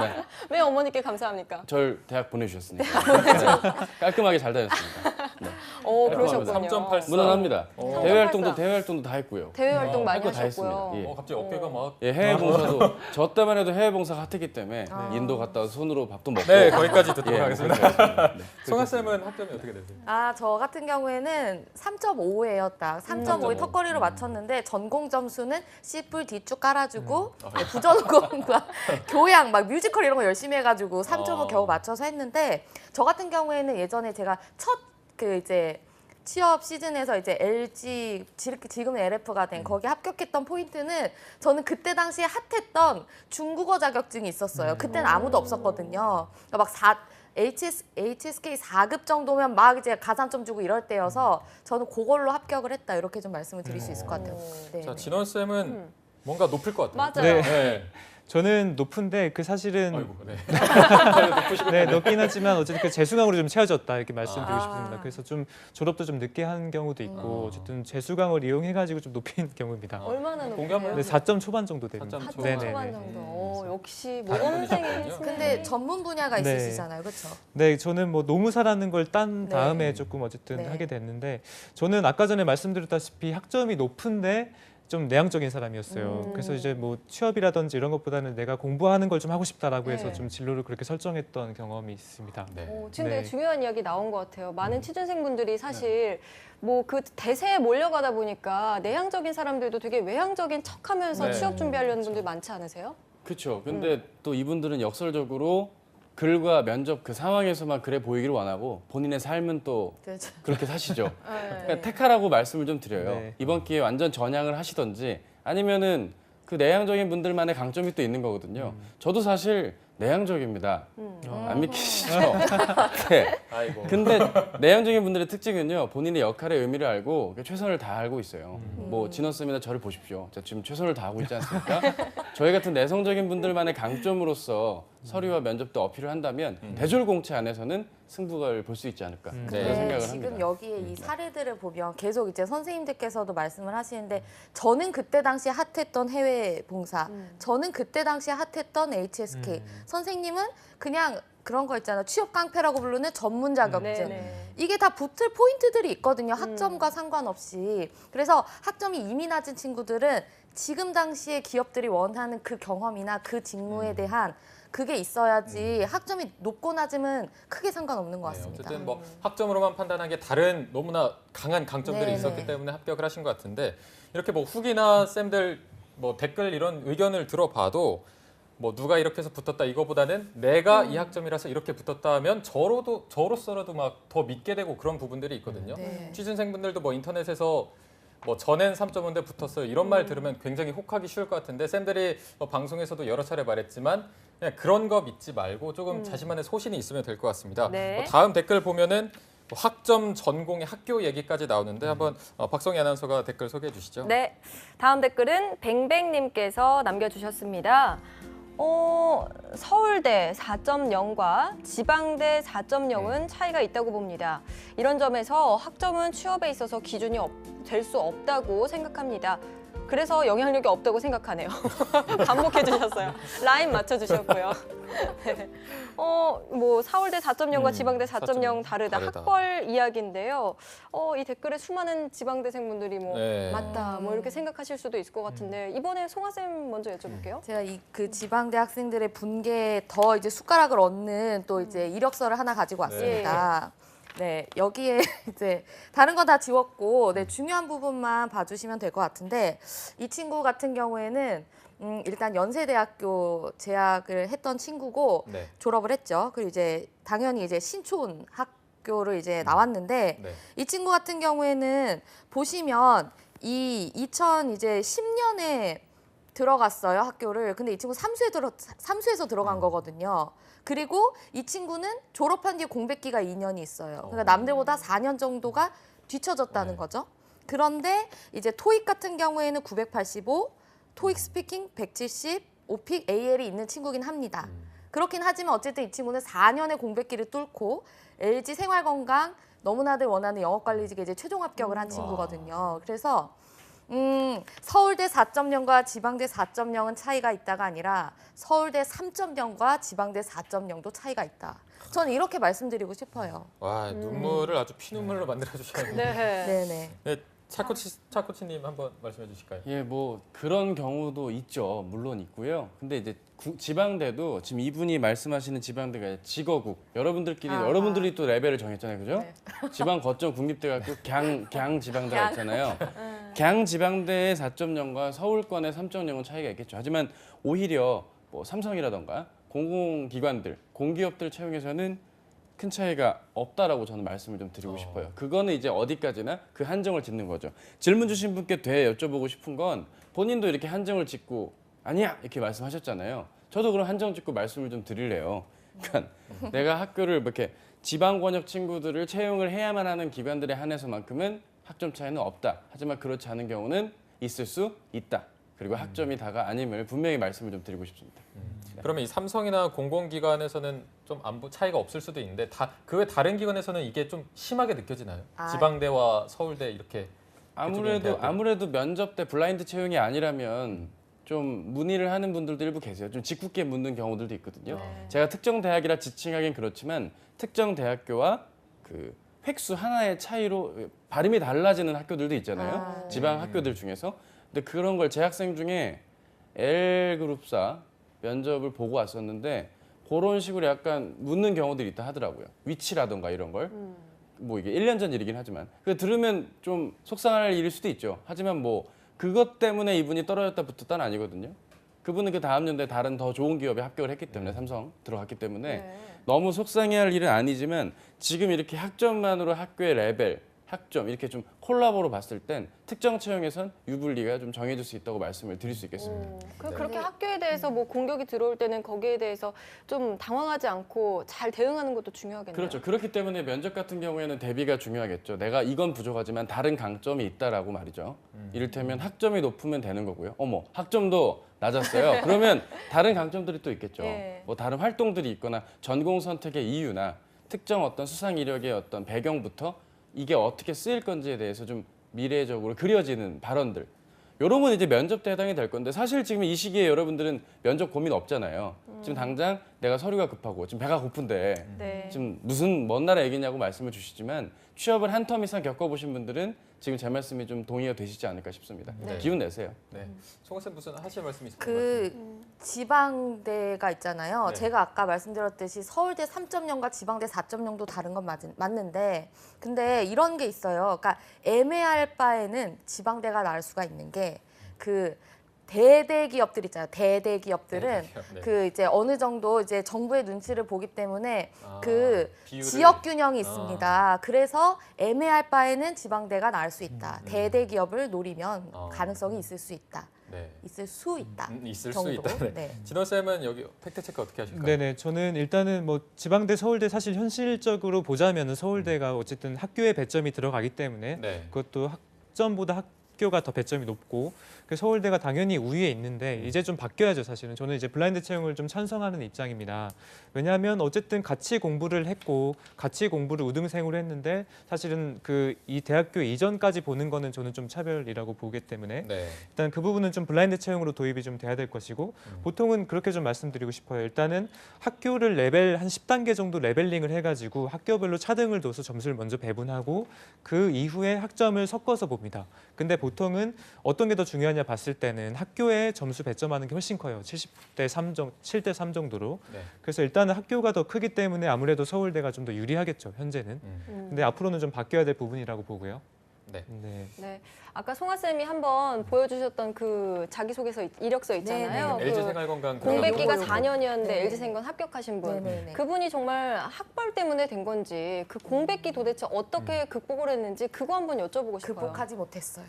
네. 왜 어머니께 감사합니까? 절 대학 보내주셨으니까 네. 깔끔하게 잘 다녔습니다. 네. 오, 그러셨군요. 3.84. 무난합니다. 오. 대외 활동도 다 했고요. 대외 활동 많이 할거 다 하셨고요. 했습니다. 예. 갑자기 어깨가 막. 예, 해외 봉사도 저 때만 해도 해외 봉사가 핫했기 때문에 인도 갔다 와서 손으로 밥도 먹고. 네, 거기까지 듣도록 예, 하겠습니다. 그렇게 하겠습니다. 네. 송아 쌤은 학점이 어떻게 되세요? 저 같은 경우에는 3.5예요. 딱 3.5에 3.5. 턱걸이로 맞췄는데 전공 점수는 C뿔 D쭉 깔아주고 부전공과 교양 막 뮤지컬 이런 거 열심히 해가지고 3.5 겨우 맞춰서 했는데, 저 같은 경우에는 예전에 제가 첫 이제 취업 시즌에서 이제 LG 지금은 LF가 된 거기 합격했던 포인트는 저는 그때 당시에 핫했던 중국어 자격증이 있었어요. 그때는 아무도 없었거든요. 그러니까 막 HSK 4급 정도면 막 이제 가산점 주고 이럴 때여서 저는 그걸로 합격을 했다, 이렇게 좀 말씀을 드릴 수 있을 것 같아요. 네. 자, 진원 쌤은 뭔가 높을 것 같아요. 맞아요. 네. 저는 높은데 사실은 아이고, 네. 네, 높긴 하지만 어쨌든 재수강으로 좀 채워졌다 이렇게 말씀드리고 아. 싶습니다. 그래서 좀 졸업도 좀 늦게 한 경우도 있고 어쨌든 재수강을 이용해가지고 좀 높인 경우입니다. 얼마나 공개 한번 높아요? 네, 4점 초반 정도 됩니다. 4점 4점 네네네. 초반 정도. 역시 다른 모범생이 분이시군요. 했으면. 근데 전문 분야가 네. 있으시잖아요, 그렇죠? 네, 저는 뭐 노무사라는 걸 딴 네. 다음에 조금 어쨌든 네. 하게 됐는데, 저는 아까 전에 말씀드렸다시피 학점이 높은데 좀 내향적인 사람이었어요. 그래서 이제 뭐 취업이라든지 이런 것보다는 내가 공부하는 걸 좀 하고 싶다라고 해서 네. 좀 진로를 그렇게 설정했던 경험이 있습니다. 네. 지금 네. 되게 중요한 이야기 나온 것 같아요. 많은 취준생분들이 사실 뭐 그 대세에 몰려가다 보니까 내향적인 사람들도 되게 외향적인 척하면서 네. 취업 준비하려는 분들 많지 않으세요? 그렇죠. 근데 또 이분들은 역설적으로 글과 면접 그 상황에서만 그래 보이기를 원하고 본인의 삶은 또 그렇죠. 그렇게 사시죠. 네. 그러니까 택하라고 말씀을 좀 드려요. 네. 이번 기회에 완전 전향을 하시던지 아니면은 그 내향적인 분들만의 강점이 또 있는 거거든요. 저도 사실 내향적입니다. 안 믿기시죠? 네. 아이고. 근데 내향적인 분들의 특징은요, 본인의 역할의 의미를 알고 최선을 다하고 있어요. 뭐 진원 쌤이나 저를 보십시오. 제가 지금 최선을 다하고 있지 않습니까? 저희 같은 내성적인 분들만의 강점으로서 서류와 면접도 어필을 한다면 대졸공채 안에서는 승부를 볼 수 있지 않을까 그런 네. 생각을 지금 합니다. 여기에 이 사례들을 보면 계속 이제 선생님들께서도 말씀을 하시는데, 저는 그때 당시 핫했던 해외 봉사, 저는 그때 당시 핫했던 HSK, 선생님은 그냥 그런 거 있잖아, 취업 깡패라고 부르는 전문 자격증. 네네. 이게 다 붙을 포인트들이 있거든요. 학점과 상관없이. 그래서 학점이 이미 낮은 친구들은 지금 당시에 기업들이 원하는 그 경험이나 그 직무에 대한 그게 있어야지 학점이 높고 낮으면 크게 상관없는 것 네, 같습니다. 어쨌든 뭐 학점으로만 판단하기에 다른 너무나 강한 강점들이 네네. 있었기 때문에 합격을 하신 것 같은데, 이렇게 뭐 후기나 쌤들 뭐 댓글 이런 의견을 들어봐도 뭐 누가 이렇게 해서 붙었다 이거보다는 내가 이 학점이라서 이렇게 붙었다 하면 저로서라도 막 더 믿게 되고 그런 부분들이 있거든요. 네. 취준생분들도 뭐 인터넷에서 뭐 전엔 3.5인데 붙었어요. 이런 말 들으면 굉장히 혹하기 쉬울 것 같은데 쌤들이 뭐 방송에서도 여러 차례 말했지만 그냥 그런 거 믿지 말고 조금 자신만의 소신이 있으면 될 것 같습니다. 네. 다음 댓글 보면은 학점 전공의 학교 얘기까지 나오는데 한번 박성희 아나운서가 댓글 소개해 주시죠. 네, 다음 댓글은 뱅뱅님께서 남겨주셨습니다. 서울대 4.0과 지방대 4.0은 차이가 있다고 봅니다. 이런 점에서 학점은 취업에 있어서 기준이 될 수 없다고 생각합니다. 그래서 영향력이 없다고 생각하네요. 반복해 주셨어요. 라인 맞춰 주셨고요. 네. 뭐 서울대 4.0과 지방대 4.0 다르다. 학벌 이야기인데요. 이 댓글에 수많은 지방대생분들이 뭐 네. 맞다 뭐 이렇게 생각하실 수도 있을 것 같은데 이번에 송아 쌤 먼저 여쭤볼게요. 제가 그 지방대 학생들의 분개에 더 이제 숟가락을 얹는 또 이제 이력서를 하나 가지고 왔습니다. 네, 여기에 이제 다른 건 다 지웠고 네, 중요한 부분만 봐주시면 될 것 같은데 이 친구 같은 경우에는 일단 연세대학교 재학을 했던 친구고 네. 졸업을 했죠. 그리고 이제 당연히 이제 신촌 학교를 이제 나왔는데 네. 이 친구 같은 경우에는 보시면 이 2010년에 들어갔어요, 학교를. 근데 이 친구 삼수에서 들어간 거거든요. 그리고 이 친구는 졸업한 뒤에 공백기가 2년이 있어요. 그러니까 남들보다 4년 정도가 뒤쳐졌다는 거죠. 그런데 이제 토익 같은 경우에는 985, 토익 스피킹 170, 오픽 AL이 있는 친구긴 합니다. 그렇긴 하지만 어쨌든 이 친구는 4년의 공백기를 뚫고 LG 생활건강 너무나들 원하는 영업관리직에 이제 최종 합격을 한 친구거든요. 그래서 서울대 4.0과 지방대 4.0은 차이가 있다가 아니라 서울대 3.0과 지방대 4.0도 차이가 있다. 저는 이렇게 말씀드리고 싶어요. 와, 눈물을 아주 피눈물로 만들어 주셨는데. 네. 네네. 네, 차코치님 한번 말씀해 주실까요? 예, 뭐 그런 경우도 있죠. 물론 있고요. 근데 이제 지방대도 지금 이분이 말씀하시는 지방대가 지거국. 여러분들이 또 레벨을 정했잖아요, 그죠? 네. 지방 거점 국립대 갖고 갱 지방대가 있잖아요. 갱 지방대의 4.0과 서울권의 3.0은 차이가 있겠죠. 하지만 오히려 뭐 삼성이라던가 공공기관들, 공기업들 채용에서는 큰 차이가 없다라고 저는 말씀을 좀 드리고 싶어요. 그거는 이제 어디까지나 그 한정을 짓는 거죠. 질문 주신 분께 여쭤보고 싶은 건 본인도 이렇게 한정을 짓고 아니야 이렇게 말씀하셨잖아요. 저도 그런 한정 짓고 말씀을 좀 드릴래요. 그러니까 내가 학교를 이렇게 지방 권역 친구들을 채용을 해야만 하는 기관들에 한해서만큼은 학점 차이는 없다. 하지만 그렇지 않은 경우는 있을 수 있다. 그리고 학점이 다가 아님을 분명히 말씀을 좀 드리고 싶습니다. 그러면 이 삼성이나 공공기관에서는 좀 안부 차이가 없을 수도 있는데 그 외 다른 기관에서는 이게 좀 심하게 느껴지나요? 지방대와 서울대 이렇게 아무래도 면접 때 블라인드 채용이 아니라면 좀 문의를 하는 분들도 일부 계세요. 좀 짓궂게 묻는 경우들도 있거든요. 제가 특정 대학이라 지칭하긴 그렇지만 특정 대학교와 그 획수 하나의 차이로 발음이 달라지는 학교들도 있잖아요. 지방 학교들 중에서. 근데 그런 걸 제 학생 중에 L그룹사 면접을 보고 왔었는데 그런 식으로 약간 묻는 경우들이 있다 하더라고요. 위치라던가 이런 걸. 뭐 이게 1년 전 일이긴 하지만. 그 들으면 좀 속상할 일일 수도 있죠. 하지만 뭐 그것 때문에 이분이 떨어졌다 붙었다는 아니거든요. 그분은 그 다음 연도에 다른 더 좋은 기업에 합격을 했기 때문에 삼성 들어갔기 때문에 너무 속상해할 일은 아니지만 지금 이렇게 학점만으로 학교의 레벨, 학점 이렇게 좀 콜라보로 봤을 땐 특정 채용에선 유불리가 좀 정해질 수 있다고 말씀을 드릴 수 있겠습니다. 그렇게 학교에 대해서 뭐 공격이 들어올 때는 거기에 대해서 좀 당황하지 않고 잘 대응하는 것도 중요하겠네요. 그렇죠. 그렇기 때문에 면접 같은 경우에는 대비가 중요하겠죠. 내가 이건 부족하지만 다른 강점이 있다라고 말이죠. 이를테면 학점이 높으면 되는 거고요. 어머, 학점도 낮았어요. 그러면 다른 강점들이 또 있겠죠. 예. 뭐 다른 활동들이 있거나 전공 선택의 이유나 특정 어떤 수상 이력의 어떤 배경부터 이게 어떻게 쓰일 건지에 대해서 좀 미래적으로 그려지는 발언들. 이런 건 이제 면접 때 해당이 될 건데 사실 지금 이 시기에 여러분들은 면접 고민 없잖아요. 지금 당장 내가 서류가 급하고 지금 배가 고픈데 네. 지금 무슨 먼 나라 얘기냐고 말씀을 주시지만 취업을 한 텀 이상 겪어보신 분들은 지금 제 말씀이 좀 동의가 되시지 않을까 싶습니다. 네. 기운 내세요. 네. 송호 쌤 무슨 하실 말씀이 있을까요? 그 지방대가 있잖아요. 네. 제가 아까 말씀드렸듯이 서울대 3.0과 지방대 4.0도 다른 건 맞는데 근데 이런 게 있어요. 그러니까 애매할 바에는 지방대가 나을 수가 있는 게 그 대기업들 있잖아요. 대기업들은 대기업, 네. 그 이제 어느 정도 이제 정부의 눈치를 보기 때문에 아, 그 비율을- 지역 균형이 있습니다. 그래서 애매할 바에는 지방대가 나을 수 있다. 대기업을 노리면 가능성이 있을 수 있다. 네. 있을 수 있다. 있을 정도. 수 있다. 네. 네. 진원 쌤은 여기 팩트 체크 어떻게 하실까요? 네네, 저는 일단은 뭐 지방대, 서울대 사실 현실적으로 보자면은 서울대가 어쨌든 학교에 배점이 들어가기 때문에 네. 그것도 학점보다 학교가 더 배점이 높고 그 서울대가 당연히 우위에 있는데 이제 좀 바뀌어야죠. 사실은 저는 이제 블라인드 채용을 좀 찬성하는 입장입니다. 왜냐하면 어쨌든 같이 공부를 했고 같이 공부를 우등생으로 했는데 사실은 그 이 대학교 이전까지 보는 거는 저는 좀 차별이라고 보기 때문에 네. 일단 그 부분은 좀 블라인드 채용으로 도입이 좀 돼야 될 것이고 보통은 그렇게 좀 말씀드리고 싶어요. 일단은 학교를 레벨 한 10단계 정도 레벨링을 해가지고 학교별로 차등을 둬서 점수를 먼저 배분하고 그 이후에 학점을 섞어서 봅니다. 근데 보통은 어떤 게 더 중요하냐 봤을 때는 학교에 점수 배점하는 게 훨씬 커요. 7대 3 정도로. 네. 그래서 일단은 학교가 더 크기 때문에 아무래도 서울대가 좀 더 유리하겠죠. 현재는. 근데 앞으로는 좀 바뀌어야 될 부분이라고 보고요. 네. 네. 아까 송아 쌤이 한번 보여주셨던 그 자기소개서 이력서 있잖아요. 네, 네, 네. 그 LG 생활건강 공백기가 요거. 4년이었는데 네. LG생건 합격하신 분. 네, 네, 네. 그분이 정말 학벌 때문에 된 건지 그 공백기 도대체 어떻게 극복을 했는지 그거 한번 여쭤보고 싶어요. 극복하지 못했어요.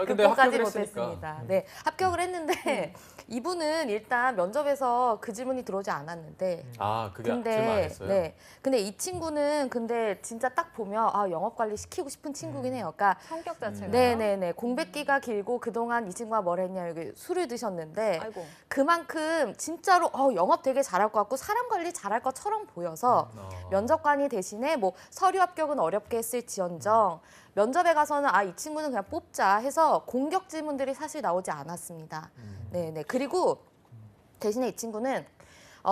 근데 극복하지 합격을 했으니까. 못했습니다. 네, 합격을 했는데 이분은 일단 면접에서 그 질문이 들어오지 않았는데 그게 질문 안 했어요? 네. 근데 이 친구는 근데 진짜 딱 보면 영업 관리 시키고 싶은 친구긴 해요. 그러니까 성격 자체가. 네네네. 공백기가 길고 그동안 이 친구가 뭘 했냐 여기 술을 드셨는데 아이고. 그만큼 진짜로 영업 되게 잘할 것 같고 사람 관리 잘할 것처럼 보여서 면접관이 대신에 뭐 서류 합격은 어렵게 했을지언정 면접에 가서는 이 친구는 그냥 뽑자 해서 공격 질문들이 사실 나오지 않았습니다. 네네. 그리고 대신에 이 친구는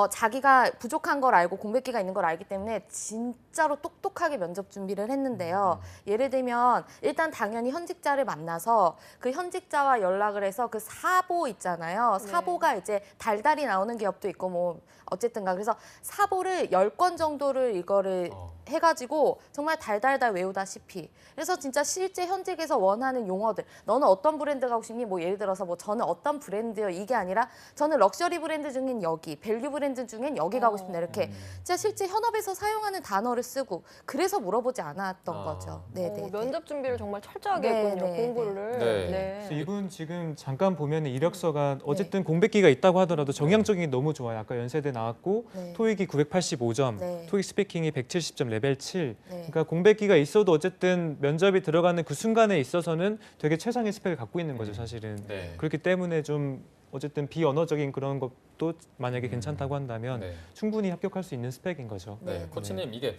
자기가 부족한 걸 알고 공백기가 있는 걸 알기 때문에 진짜로 똑똑하게 면접 준비를 했는데요. 예를 들면 일단 당연히 현직자를 만나서 그 현직자와 연락을 해서 그 사보 있잖아요. 네. 사보가 이제 달달이 나오는 기업도 있고 뭐 어쨌든가 그래서 사보를 10건 정도를 이거를 해가지고 정말 달달달 외우다시피 그래서 진짜 실제 현직에서 원하는 용어들 너는 어떤 브랜드 가고 싶니? 뭐 예를 들어서 뭐 저는 어떤 브랜드요 이게 아니라 저는 럭셔리 브랜드 중엔 여기 밸류 브랜드 중엔 여기 가고 싶다 이렇게 진짜 실제 현업에서 사용하는 단어를 쓰고 그래서 물어보지 않았던 거죠. 네네. 면접 준비를 정말 철저하게 네, 했군요. 네, 공부를. 네. 그래서 이분 지금 잠깐 보면 이력서가 어쨌든 공백기가 있다고 하더라도 정량적인 게 너무 좋아요. 아까 연세대 나왔고 네. 토익이 985점, 네. 토익 스피킹이 170점 레벨 7. 네. 그러니까 공백기가 있어도 어쨌든 면접이 들어가는 그 순간에 있어서는 되게 최상의 스펙을 갖고 있는 거죠, 사실은. 네. 그렇기 때문에 좀 어쨌든 비언어적인 그런 것도 만약에 괜찮다고 한다면 네. 충분히 합격할 수 있는 스펙인 거죠. 네. 코치님 이게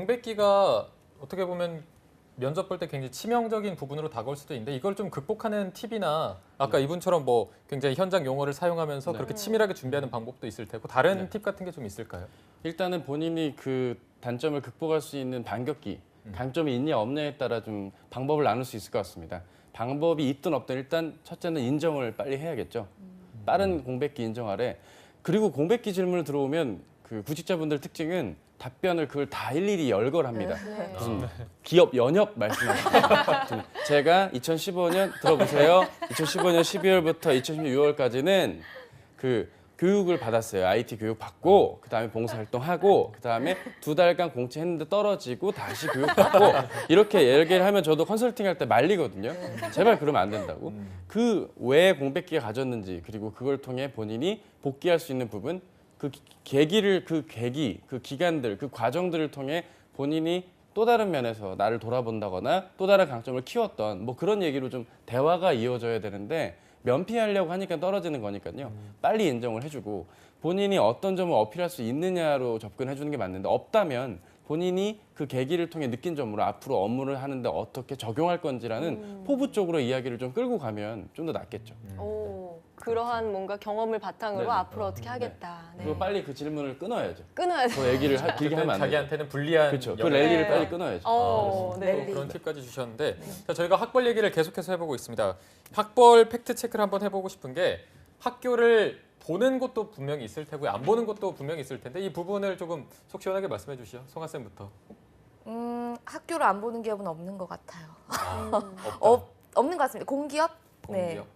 공백기가 어떻게 보면 면접 볼 때 굉장히 치명적인 부분으로 다가올 수도 있는데 이걸 좀 극복하는 팁이나 아까 이분처럼 뭐 굉장히 현장 용어를 사용하면서 그렇게 치밀하게 준비하는 방법도 있을 테고 다른 팁 같은 게 좀 있을까요? 일단은 본인이 그 단점을 극복할 수 있는 반격기, 강점이 있냐 없냐에 따라 좀 방법을 나눌 수 있을 것 같습니다. 방법이 있든 없든 일단 첫째는 인정을 빨리 해야겠죠. 빠른 공백기 인정 아래. 그리고 공백기 질문을 들어오면 그 구직자분들 특징은 답변을 그걸 다 일일이 열거합니다. 네. 무슨 기업 연협 말씀하시죠. 제가 2015년 들어보세요. 2015년 12월부터 2016년 6월까지는 그 교육을 받았어요. IT 교육 받고 그다음에 봉사활동하고 그다음에 2달간 공채했는데 떨어지고 다시 교육 받고 이렇게 얘기를 하면 저도 컨설팅할 때 말리거든요. 제발 그러면 안 된다고. 그 왜 공백기가 가졌는지 그리고 그걸 통해 본인이 복귀할 수 있는 부분 그 계기를 그 기간들 그 과정들을 통해 본인이 또 다른 면에서 나를 돌아본다거나 또 다른 강점을 키웠던 뭐 그런 얘기로 좀 대화가 이어져야 되는데 면피하려고 하니까 떨어지는 거니까요. 빨리 인정을 해주고 본인이 어떤 점을 어필할 수 있느냐로 접근해 주는 게 맞는데 없다면 본인이 그 계기를 통해 느낀 점으로 앞으로 업무를 하는데 어떻게 적용할 건지라는 포부 쪽으로 이야기를 좀 끌고 가면 좀 더 낫겠죠. 그러한 뭔가 경험을 바탕으로 네네. 앞으로 어떻게 하겠다. 네. 그리고 빨리 그 질문을 끊어야죠. 끊어야 돼. 그 얘기를 길게 하면 안 되죠. 자기한테는 불리한 그렇죠. 그 연애. 랠리를 네. 빨리 끊어야죠. 또 네. 그런 팁까지 주셨는데 자, 저희가 학벌 얘기를 계속해서 해보고 있습니다. 학벌 팩트 체크를 한번 해보고 싶은 게 학교를 보는 곳도 분명히 있을 테고요. 안 보는 곳도 분명히 있을 텐데 이 부분을 조금 속 시원하게 말씀해 주시죠. 송아 쌤부터. 학교를 안 보는 기업은 없는 것 같아요. 없다. 없는 것 같습니다. 공기업? 네. 공기업?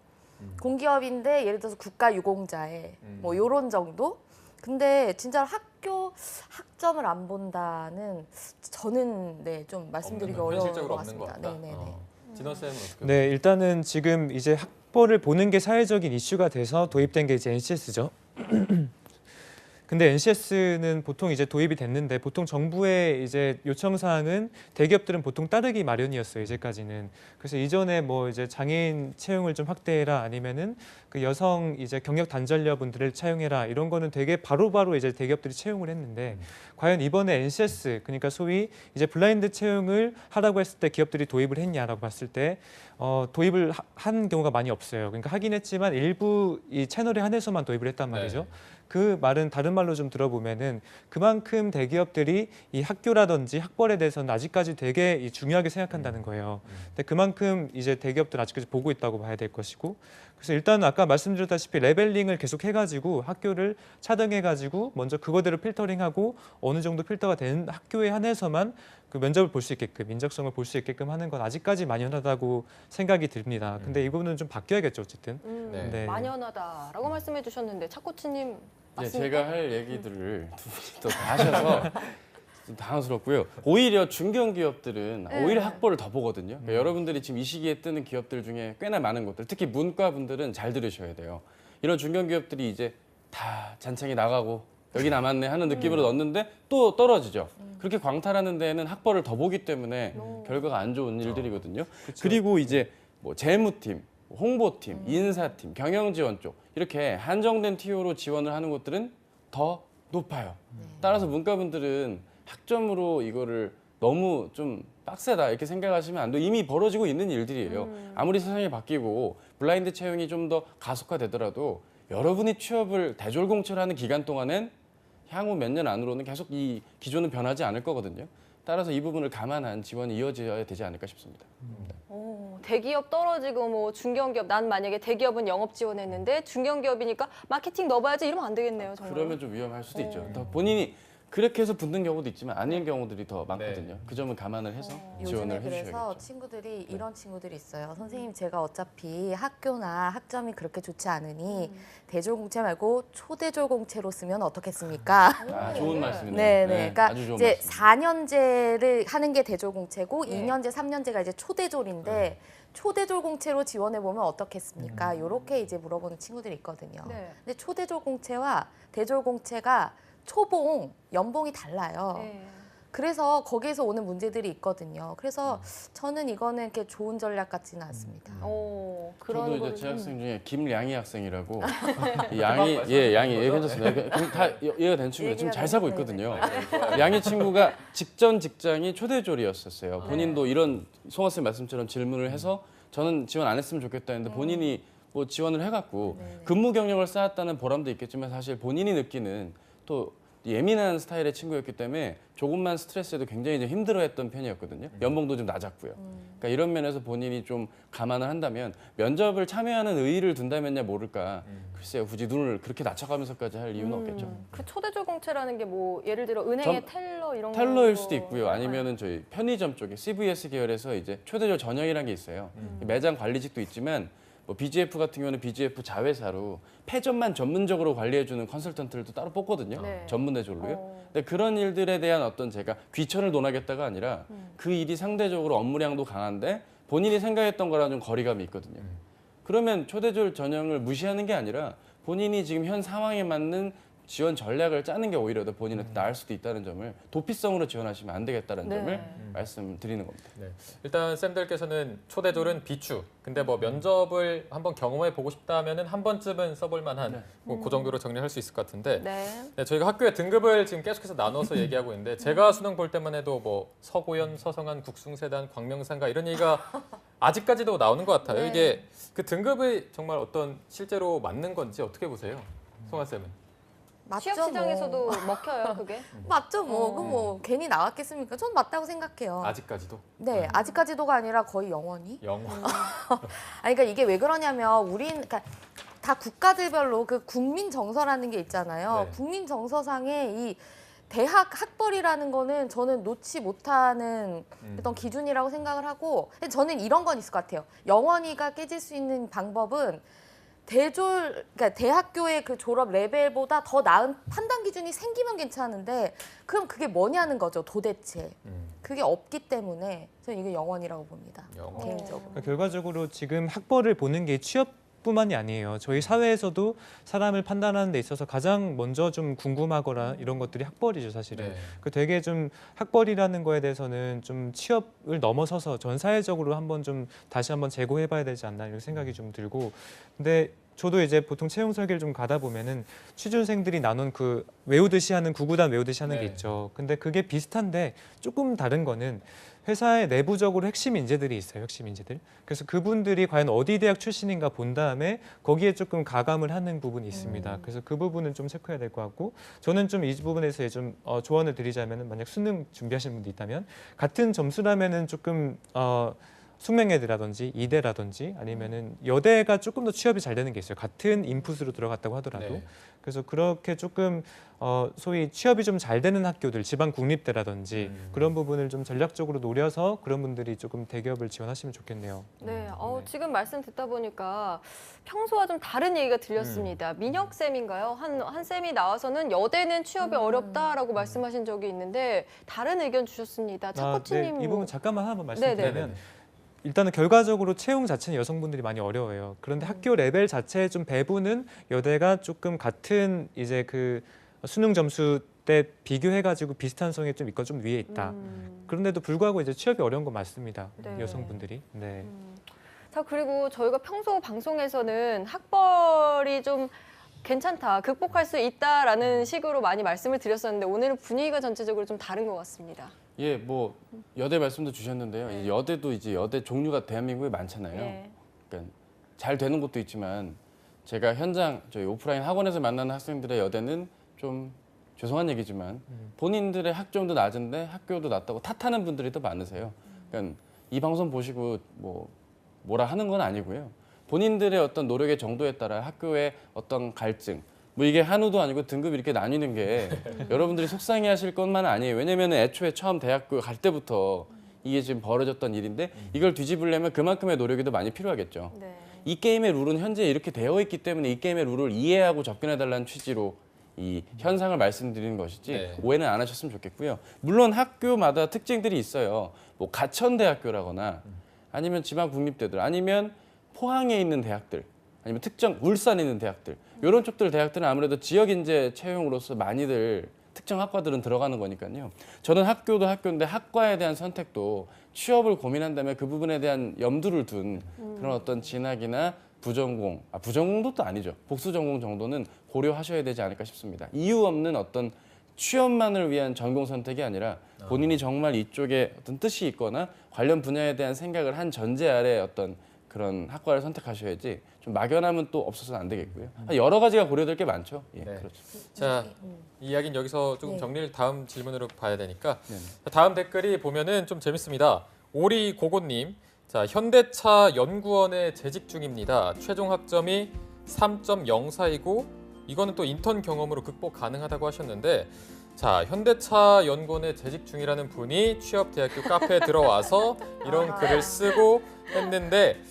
공기업인데 예를 들어서 국가유공자에 뭐 요런 정도? 근데 진짜 학교 학점을 안 본다는 저는 네, 좀 말씀드리기 어려운 현실적으로 것 없는 것 같습니다. 같다. 네네네. 진원 쌤은 어떻게? 네, 일단은 지금 이제 학벌을 보는 게 사회적인 이슈가 돼서 도입된 게 이제 NCS죠. 근데 NCS는 보통 이제 도입이 됐는데 보통 정부의 이제 요청 사항은 대기업들은 보통 따르기 마련이었어요, 이제까지는. 그래서 이전에 뭐 이제 장애인 채용을 좀 확대해라 아니면은 그 여성 이제 경력 단절녀분들을 채용해라 이런 거는 되게 바로바로 이제 대기업들이 채용을 했는데 과연 이번에 NCS 그러니까 소위 이제 블라인드 채용을 하라고 했을 때 기업들이 도입을 했냐라고 봤을 때 도입을 한 경우가 많이 없어요. 그러니까 하긴 했지만 일부 이 채널에 한해서만 도입을 했단 말이죠. 네. 그 말은 다른 말로 좀 들어보면은 그만큼 대기업들이 이 학교라든지 학벌에 대해서는 아직까지 되게 이 중요하게 생각한다는 거예요. 근데 그만큼 이제 대기업들 아직까지 보고 있다고 봐야 될 것이고, 그래서 일단 아까 말씀드렸다시피 레벨링을 계속 해가지고 학교를 차등해가지고 먼저 그거대로 필터링하고 어느 정도 필터가 된 학교에 한해서만 그 면접을 볼 수 있게끔 인적성을 볼 수 있게끔 하는 건 아직까지 만연하다고 생각이 듭니다. 근데 이거는 좀 바뀌어야겠죠, 어쨌든. 네. 네. 만연하다라고 말씀해 주셨는데 차코치님 네, 맞습니까? 제가 할 얘기들을 두 분이 또 다 하셔서 좀 당황스럽고요. 오히려 중견기업들은 네. 오히려 학벌을 더 보거든요. 그러니까 여러분들이 지금 이 시기에 뜨는 기업들 중에 꽤나 많은 것들, 특히 문과 분들은 잘 들으셔야 돼요. 이런 중견기업들이 이제 다 잔챙이 나가고 여기 남았네 하는 느낌으로 넣는데 또 떨어지죠. 그렇게 광탈하는 데에는 학벌을 더 보기 때문에 결과가 안 좋은 일들이거든요. 그리고 이제 뭐 재무팀, 홍보팀, 인사팀, 경영지원 쪽 이렇게 한정된 TO로 지원을 하는 곳들은 더 높아요. 따라서 문과분들은 학점으로 이거를 너무 좀 빡세다 이렇게 생각하시면 안 돼요. 이미 벌어지고 있는 일들이에요. 아무리 세상이 바뀌고 블라인드 채용이 좀 더 가속화되더라도 여러분이 취업을 대졸공채를 하는 기간 동안엔 향후 몇 년 안으로는 계속 이 기조는 변하지 않을 거거든요. 따라서 이 부분을 감안한 지원이 이어져야 되지 않을까 싶습니다. 대기업 떨어지고 뭐 중견기업 난 만약에 대기업은 영업 지원했는데 중견기업이니까 마케팅 넣어봐야지 이러면 안 되겠네요. 정말. 그러면 좀 위험할 수도 있죠. 더 본인이 그렇게 해서 붙는 경우도 있지만 아닌 경우들이 더 많거든요. 네. 그 점은 감안을 해서 요즘에 지원을 그래서 해주셔야겠죠. 친구들이 이런 친구들이 있어요. 선생님 제가 어차피 학교나 학점이 그렇게 좋지 않으니 대졸공채 말고 초대졸공채로 쓰면 어떻겠습니까? 아, 좋은 말씀이네요. 네네. 그러니까 아주 좋은 이제 말씀. 4년제를 하는 게 대졸공채고 네. 2년제, 3년제가 이제 초대졸인데 초대졸공채로 지원해 보면 어떻겠습니까? 요렇게 이제 물어보는 친구들이 있거든요. 네. 근데 초대졸공채와 대졸공채가 초봉, 연봉이 달라요. 네. 그래서 거기에서 오는 문제들이 있거든요. 그래서 저는 이거는 이렇게 좋은 전략 같지는 않습니다. 그런 저도 이제 거를 제 학생 중에 김양희 학생이라고 이 양희 양희 괜찮습니다. 다 이해가 된 친구예요. 지금 잘 살고 있거든요. 양희 친구가 직전 직장이 초대졸이었었어요. 본인도 이런 송아 쌤 말씀처럼 질문을 해서 저는 지원 안 했으면 좋겠다 했는데 본인이 뭐 지원을 해갖고 근무 경력을 쌓았다는 보람도 있겠지만 사실 본인이 느끼는 또 예민한 스타일의 친구였기 때문에 조금만 스트레스에도 굉장히 좀 힘들어했던 편이었거든요. 연봉도 좀 낮았고요. 그러니까 이런 면에서 본인이 좀 감안을 한다면 면접을 참여하는 의의를 둔다면야 모를까. 글쎄요, 굳이 눈을 그렇게 낮춰가면서까지 할 이유는 없겠죠. 그 초대졸공채라는 게 뭐 예를 들어 은행의 텔러 이런 텔러일 거 수도 있고요. 아니면은 저희 편의점 쪽에 CVS 계열에서 이제 초대졸 전형이라는 게 있어요. 매장 관리직도 있지만 뭐 BGF 같은 경우는 BGF 자회사로 폐점만 전문적으로 관리해주는 컨설턴트를 또 따로 뽑거든요. 네. 전문 대졸로요. 근데 그런 일들에 대한 어떤 제가 귀천을 논하겠다가 아니라 그 일이 상대적으로 업무량도 강한데 본인이 생각했던 거랑 좀 거리감이 있거든요. 그러면 초대졸 전형을 무시하는 게 아니라 본인이 지금 현 상황에 맞는 지원 전략을 짜는 게 오히려 더 본인한테 나을 수도 있다는 점을 도피성으로 지원하시면 안 되겠다는 네. 점을 말씀드리는 겁니다. 네. 일단 쌤들께서는 초대졸은 비추. 근데 뭐 면접을 한번 경험해 보고 싶다면은 한 번쯤은 써볼 만한 그 정도로 정리할 수 있을 것 같은데. 네. 네, 저희가 학교의 등급을 지금 계속해서 나눠서 얘기하고 있는데 제가 수능 볼 때만 해도 뭐 서고연, 서성한, 국숭세단, 광명상가 이런 얘기가 아직까지도 나오는 것 같아요. 네. 이게 그 등급이 정말 어떤 실제로 맞는 건지 어떻게 보세요, 송아 쌤은? 맞죠, 취업 시장에서도 뭐. 먹혀요 그게? 맞죠, 뭐. 그 뭐 괜히 나왔겠습니까? 전 맞다고 생각해요. 아직까지도 네, 아직까지도가 아니라 거의 영원히. 영어. 아니, 그러니까 이게 왜 그러냐면 그러니까 다 국가들별로 그 국민 정서라는 게 있잖아요. 네. 국민 정서상에 이 대학 학벌이라는 거는 저는 놓지 못하는 어떤 기준이라고 생각을 하고, 근데 저는 이런 건 있을 것 같아요. 영원히가 깨질 수 있는 방법은 그러니까 대학교의 그 졸업 레벨보다 더 나은 판단 기준이 생기면 괜찮은데 그럼 그게 뭐냐는 거죠, 도대체. 그게 없기 때문에 저는 이게 영원이라고 봅니다. 영원. 개인적으로. 그러니까 결과적으로 지금 학벌을 보는 게 취업뿐만이 아니에요. 저희 사회에서도 사람을 판단하는 데 있어서 가장 먼저 좀 궁금하거나 이런 것들이 학벌이죠, 사실은. 네. 그 되게 좀 학벌이라는 거에 대해서는 좀 취업을 넘어서서 전 사회적으로 한번 좀 다시 한번 재고해봐야 되지 않나 이런 생각이 좀 들고. 근데 저도 이제 보통 채용 설계를 좀 가다 보면은 취준생들이 나눈 그 외우듯이 하는 구구단 외우듯이 하는 게 네. 있죠. 근데 그게 비슷한데 조금 다른 거는 회사의 내부적으로 핵심 인재들이 있어요. 핵심 인재들. 그래서 그분들이 과연 어디 대학 출신인가 본 다음에 거기에 조금 가감을 하는 부분이 있습니다. 그래서 그 부분은 좀 체크해야 될 것 같고 저는 좀 이 부분에서 좀 조언을 드리자면은 만약 수능 준비하시는 분도 있다면 같은 점수라면은 조금 숙명여대라든지 이대라든지 아니면은 여대가 조금 더 취업이 잘 되는 게 있어요. 같은 인풋으로 들어갔다고 하더라도. 네. 그래서 그렇게 조금 소위 취업이 좀 잘 되는 학교들, 지방 국립대라든지 그런 부분을 좀 전략적으로 노려서 그런 분들이 조금 대기업을 지원하시면 좋겠네요. 네, 지금 말씀 듣다 보니까 평소와 좀 다른 얘기가 들렸습니다. 민혁 쌤인가요? 한 쌤이 나와서는 여대는 취업이 어렵다라고 말씀하신 적이 있는데 다른 의견 주셨습니다. 차코치님 이 부분 잠깐만 한번 말씀드리면 네네. 일단은 결과적으로 채용 자체는 여성분들이 많이 어려워요. 그런데 학교 레벨 자체의 좀 배분은 여대가 조금 같은 이제 그 수능 점수 때 비교해가지고 비슷한 성에 좀 있고 좀 위에 있다. 그런데도 불구하고 이제 취업이 어려운 건 맞습니다. 네. 여성분들이. 네. 자, 그리고 저희가 평소 방송에서는 학벌이 좀 괜찮다, 극복할 수 있다라는 식으로 많이 말씀을 드렸었는데 오늘은 분위기가 전체적으로 좀 다른 것 같습니다. 예, 뭐 여대 말씀도 주셨는데요. 이 여대도 이제 여대 종류가 대한민국에 많잖아요. 네. 그러니까 잘 되는 곳도 있지만 제가 현장 저희 오프라인 학원에서 만나는 학생들의 여대는 좀 죄송한 얘기지만 본인들의 학점도 낮은데 학교도 낮다고 탓하는 분들이 더 많으세요. 그러니까 이 방송 보시고 뭐라 하는 건 아니고요. 본인들의 어떤 노력의 정도에 따라 학교의 어떤 갈증, 뭐 이게 한우도 아니고 등급 이렇게 나뉘는 게 여러분들이 속상해하실 것만 아니에요. 왜냐면 애초에 처음 대학교 갈 때부터 이게 지금 벌어졌던 일인데 이걸 뒤집으려면 그만큼의 노력이 더 많이 필요하겠죠. 네. 이 게임의 룰은 현재 이렇게 되어 있기 때문에 이 게임의 룰을 이해하고 접근해달라는 취지로 이 현상을 말씀드리는 것이지 네. 오해는 안 하셨으면 좋겠고요. 물론 학교마다 특징들이 있어요. 뭐 가천대학교라거나 아니면 지방 국립대들 아니면 포항에 있는 대학들 아니면 특정 울산에 있는 대학들 이런 쪽들 대학들은 아무래도 지역 인재 채용으로서 많이들 특정 학과들은 들어가는 거니까요. 저는 학교도 학교인데 학과에 대한 선택도 취업을 고민한다면 그 부분에 대한 염두를 둔 그런 어떤 진학이나 부전공도 또 아니죠. 복수전공 정도는 고려하셔야 되지 않을까 싶습니다. 이유 없는 어떤 취업만을 위한 전공 선택이 아니라 본인이 정말 이쪽에 어떤 뜻이 있거나 관련 분야에 대한 생각을 한 전제 아래 어떤 그런 학과를 선택하셔야지 좀 막연함은 또 없어서는 안 되겠고요. 여러 가지가 고려될 게 많죠. 예, 네. 그렇죠. 자, 이 이야기는 여기서 조금 네. 정리를 다음 질문으로 봐야 되니까 네네. 다음 댓글이 보면은 좀 재밌습니다. 오리고고님, 자 현대차 연구원에 재직 중입니다. 최종 학점이 3.04이고 이거는 또 인턴 경험으로 극복 가능하다고 하셨는데, 자 현대차 연구원에 재직 중이라는 분이 취업대학교 카페에 들어와서 이런 글을 쓰고 했는데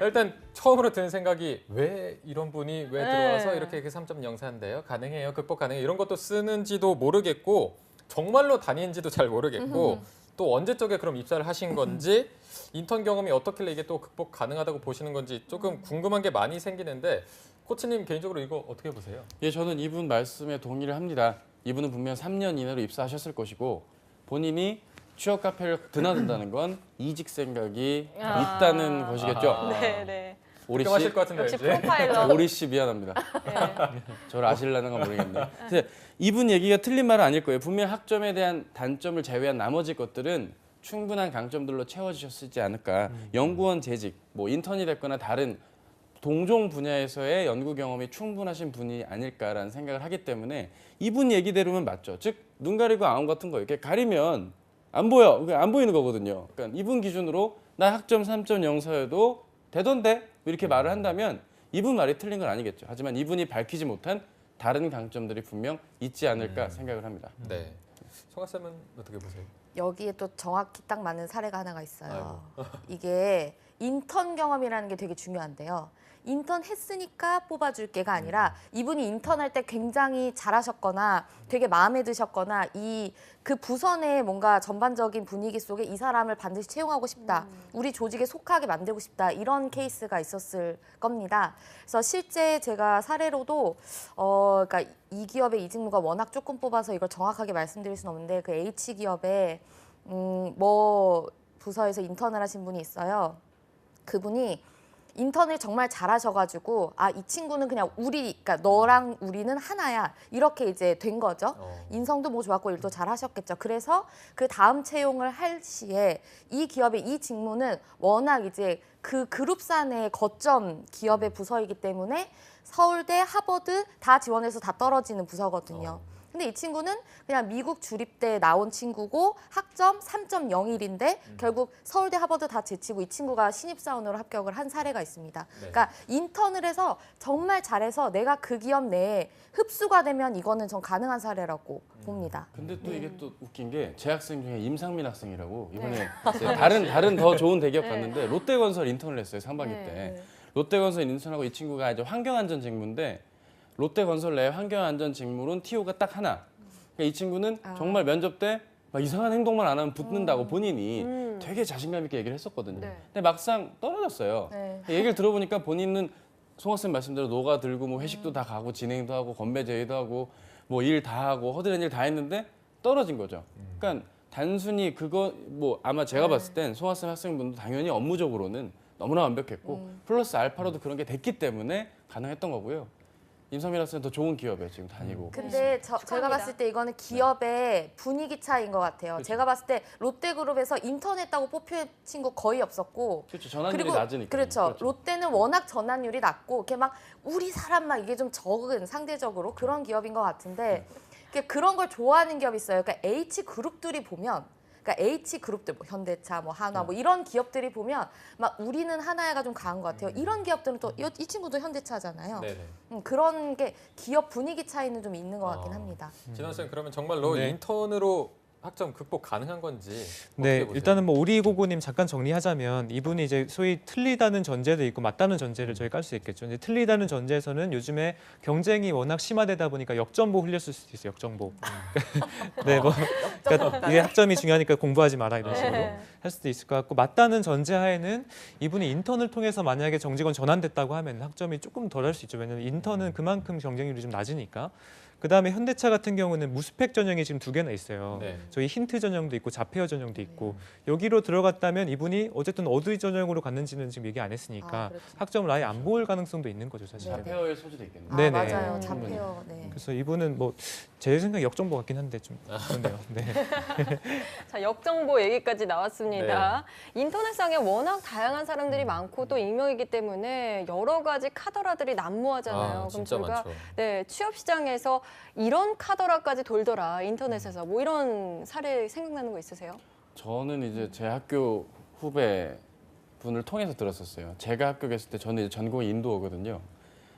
일단 처음으로 드는 생각이 왜 이런 분이 왜 들어와서 이렇게 3.04인데요? 가능해요? 극복 가능해요? 이런 것도 쓰는지도 모르겠고 정말로 다니는지도 잘 모르겠고 또 언제적에 그럼 입사를 하신 건지 인턴 경험이 어떻길래 이게 또 극복 가능하다고 보시는 건지 조금 궁금한 게 많이 생기는데 코치님 개인적으로 이거 어떻게 보세요? 예, 저는 이분 말씀에 동의를 합니다. 이분은 분명 3년 이내로 입사하셨을 것이고 본인이 취업 카페를 드나든다는 건 이직 생각이 있다는 것이겠죠. 네, 네. 오리 걱정하실 씨, 것 같은데 역시 왠지. 프로파일러. 오리 씨 미안합니다. 네. 저를 아실라는 건 모르겠네요. 근데 이분 얘기가 틀린 말은 아닐 거예요. 분명 학점에 대한 단점을 제외한 나머지 것들은 충분한 강점들로 채워지셨지 않을까. 연구원 재직, 뭐 인턴이 됐거나 다른 동종 분야에서의 연구 경험이 충분하신 분이 아닐까라는 생각을 하기 때문에 이분 얘기대로면 맞죠. 즉 눈 가리고 아웅 같은 거 이렇게 가리면 안 보여. 안 보이는 거거든요. 그러니까 이분 기준으로 나 학점 3.04여도 되던데 이렇게 말을 한다면 이분 말이 틀린 건 아니겠죠. 하지만 이분이 밝히지 못한 다른 강점들이 분명 있지 않을까 생각을 합니다. 네. 송아 쌤은 어떻게 보세요? 여기에 또 정확히 딱 맞는 사례가 하나가 있어요. 이게 인턴 경험이라는 게 되게 중요한데요. 인턴 했으니까 뽑아줄게가 아니라 이분이 인턴할 때 굉장히 잘하셨거나 되게 마음에 드셨거나 그 부서 내 뭔가 전반적인 분위기 속에 이 사람을 반드시 채용하고 싶다. 우리 조직에 속하게 만들고 싶다. 이런 케이스가 있었을 겁니다. 그래서 실제 제가 사례로도 그러니까 이 기업의 이직무가 워낙 조금 뽑아서 이걸 정확하게 말씀드릴 수는 없는데 그 H 기업에 뭐 부서에서 인턴을 하신 분이 있어요. 그분이 인턴을 정말 잘하셔가지고 이 친구는 그냥 그러니까 너랑 우리는 하나야 이렇게 이제 된 거죠. 인성도 뭐 좋았고 일도 잘하셨겠죠. 그래서 그 다음 채용을 할 시에 이 기업의 이 직무는 워낙 이제 그 그룹사 내 거점 기업의 부서이기 때문에 서울대, 하버드 다 지원해서 다 떨어지는 부서거든요. 근데 이 친구는 그냥 미국 주립대 나온 친구고 학점 3.01인데 결국 서울대, 하버드 다 제치고 이 친구가 신입사원으로 합격을 한 사례가 있습니다. 네. 그러니까 인턴을 해서 정말 잘해서 내가 그 기업 내에 흡수가 되면 이거는 전 가능한 사례라고 봅니다. 근데 또 이게 또 웃긴 게 제 학생 중에 임상민 학생이라고 이번에 이제 다른 더 좋은 대기업 갔는데 롯데건설 인턴을 했어요. 상반기 때. 롯데건설 인턴하고 이 친구가 이제 환경안전 직무인데 롯데건설 내 환경안전 직무는 TO가 딱 하나. 그러니까 이 친구는 정말 면접 때 막 이상한 행동만 안 하면 붙는다고 본인이 되게 자신감 있게 얘기를 했었거든요. 네. 근데 막상 떨어졌어요. 네. 얘기를 들어보니까 본인은 송 학생 말씀대로 노가 들고 뭐 회식도 다 가고 진행도 하고 건배 제의도 하고 뭐 일 다 하고 허드렛 일 다 했는데 떨어진 거죠. 그러니까 단순히 그거 뭐 아마 제가 봤을 땐 송 학생 학생분도 당연히 업무적으로는 너무나 완벽했고 플러스 알파로도 그런 게 됐기 때문에 가능했던 거고요. 임상민 학생은 더 좋은 기업에 지금 다니고. 근데 제가 봤을 때 이거는 기업의 분위기 차이인 것 같아요. 그렇죠. 제가 봤을 때 롯데그룹에서 인턴했다고 뽑힌 친구 거의 없었고 그렇죠. 전환율이 그리고 낮으니까. 그렇죠. 롯데는 워낙 전환율이 낮고 이렇게 막 우리 사람 막 이게 좀 적은 상대적으로 그런 기업인 것 같은데 그런 걸 좋아하는 기업이 있어요. 그러니까 H 그룹들이 보면 그러니까 H 그룹들 뭐 현대차, 뭐 한화 뭐 이런 기업들이 보면 막 우리는 하나야가 좀 강한 것 같아요. 이런 기업들은 또 이 친구도 현대차잖아요. 네네. 그런 게 기업 분위기 차이는 좀 있는 것 같긴 합니다. 진원 쌤 그러면 정말로 네. 인턴으로 학점 극복 가능한 건지 네, 어떻게 보세요? 일단은 뭐 오리고고님 잠깐 정리하자면 이분이 이제 소위 틀리다는 전제도 있고 맞다는 전제를 저희 깔 수 있겠죠. 이제 틀리다는 전제에서는 요즘에 경쟁이 워낙 심화되다 보니까 역정보 흘렸을 수도 있어요. 역정보. 네, 뭐 그러니까 이게 학점이 중요하니까 공부하지 마라 이런 식으로 할 수도 있을 것 같고 맞다는 전제하에는 이분이 인턴을 통해서 만약에 정직원 전환됐다고 하면 학점이 조금 덜 할 수 있죠. 왜냐하면 인턴은 그만큼 경쟁률이 좀 낮으니까. 그다음에 현대차 같은 경우는 무스펙 전형이 지금 2개나 있어요. 네. 저희 힌트 전형도 있고 자페어 전형도 있고 여기로 들어갔다면 이분이 어쨌든 어디 전형으로 갔는지는 지금 얘기 안 했으니까 그렇죠. 학점을 아예 안 볼 가능성도 있는 거죠 사실. 네. 자폐어일 소지도 있겠네요. 네네. 맞아요. 충분히. 잡혀요. 네. 그래서 이분은 뭐 제 생각 역정보 같긴 한데 좀 그렇네요. 네. 자, 역정보 얘기까지 나왔습니다. 인터넷상에 워낙 다양한 사람들이 많고 또 익명이기 때문에 여러 가지 카더라들이 난무하잖아요. 그럼 진짜 저희가 많죠. 네, 취업 시장에서 이런 카더라까지 돌더라 인터넷에서 뭐 이런 사례 생각나는 거 있으세요? 저는 이제 제 학교 후배 분을 통해서 들었었어요. 제가 합격했을 때 저는 이제 전공이 인도어거든요.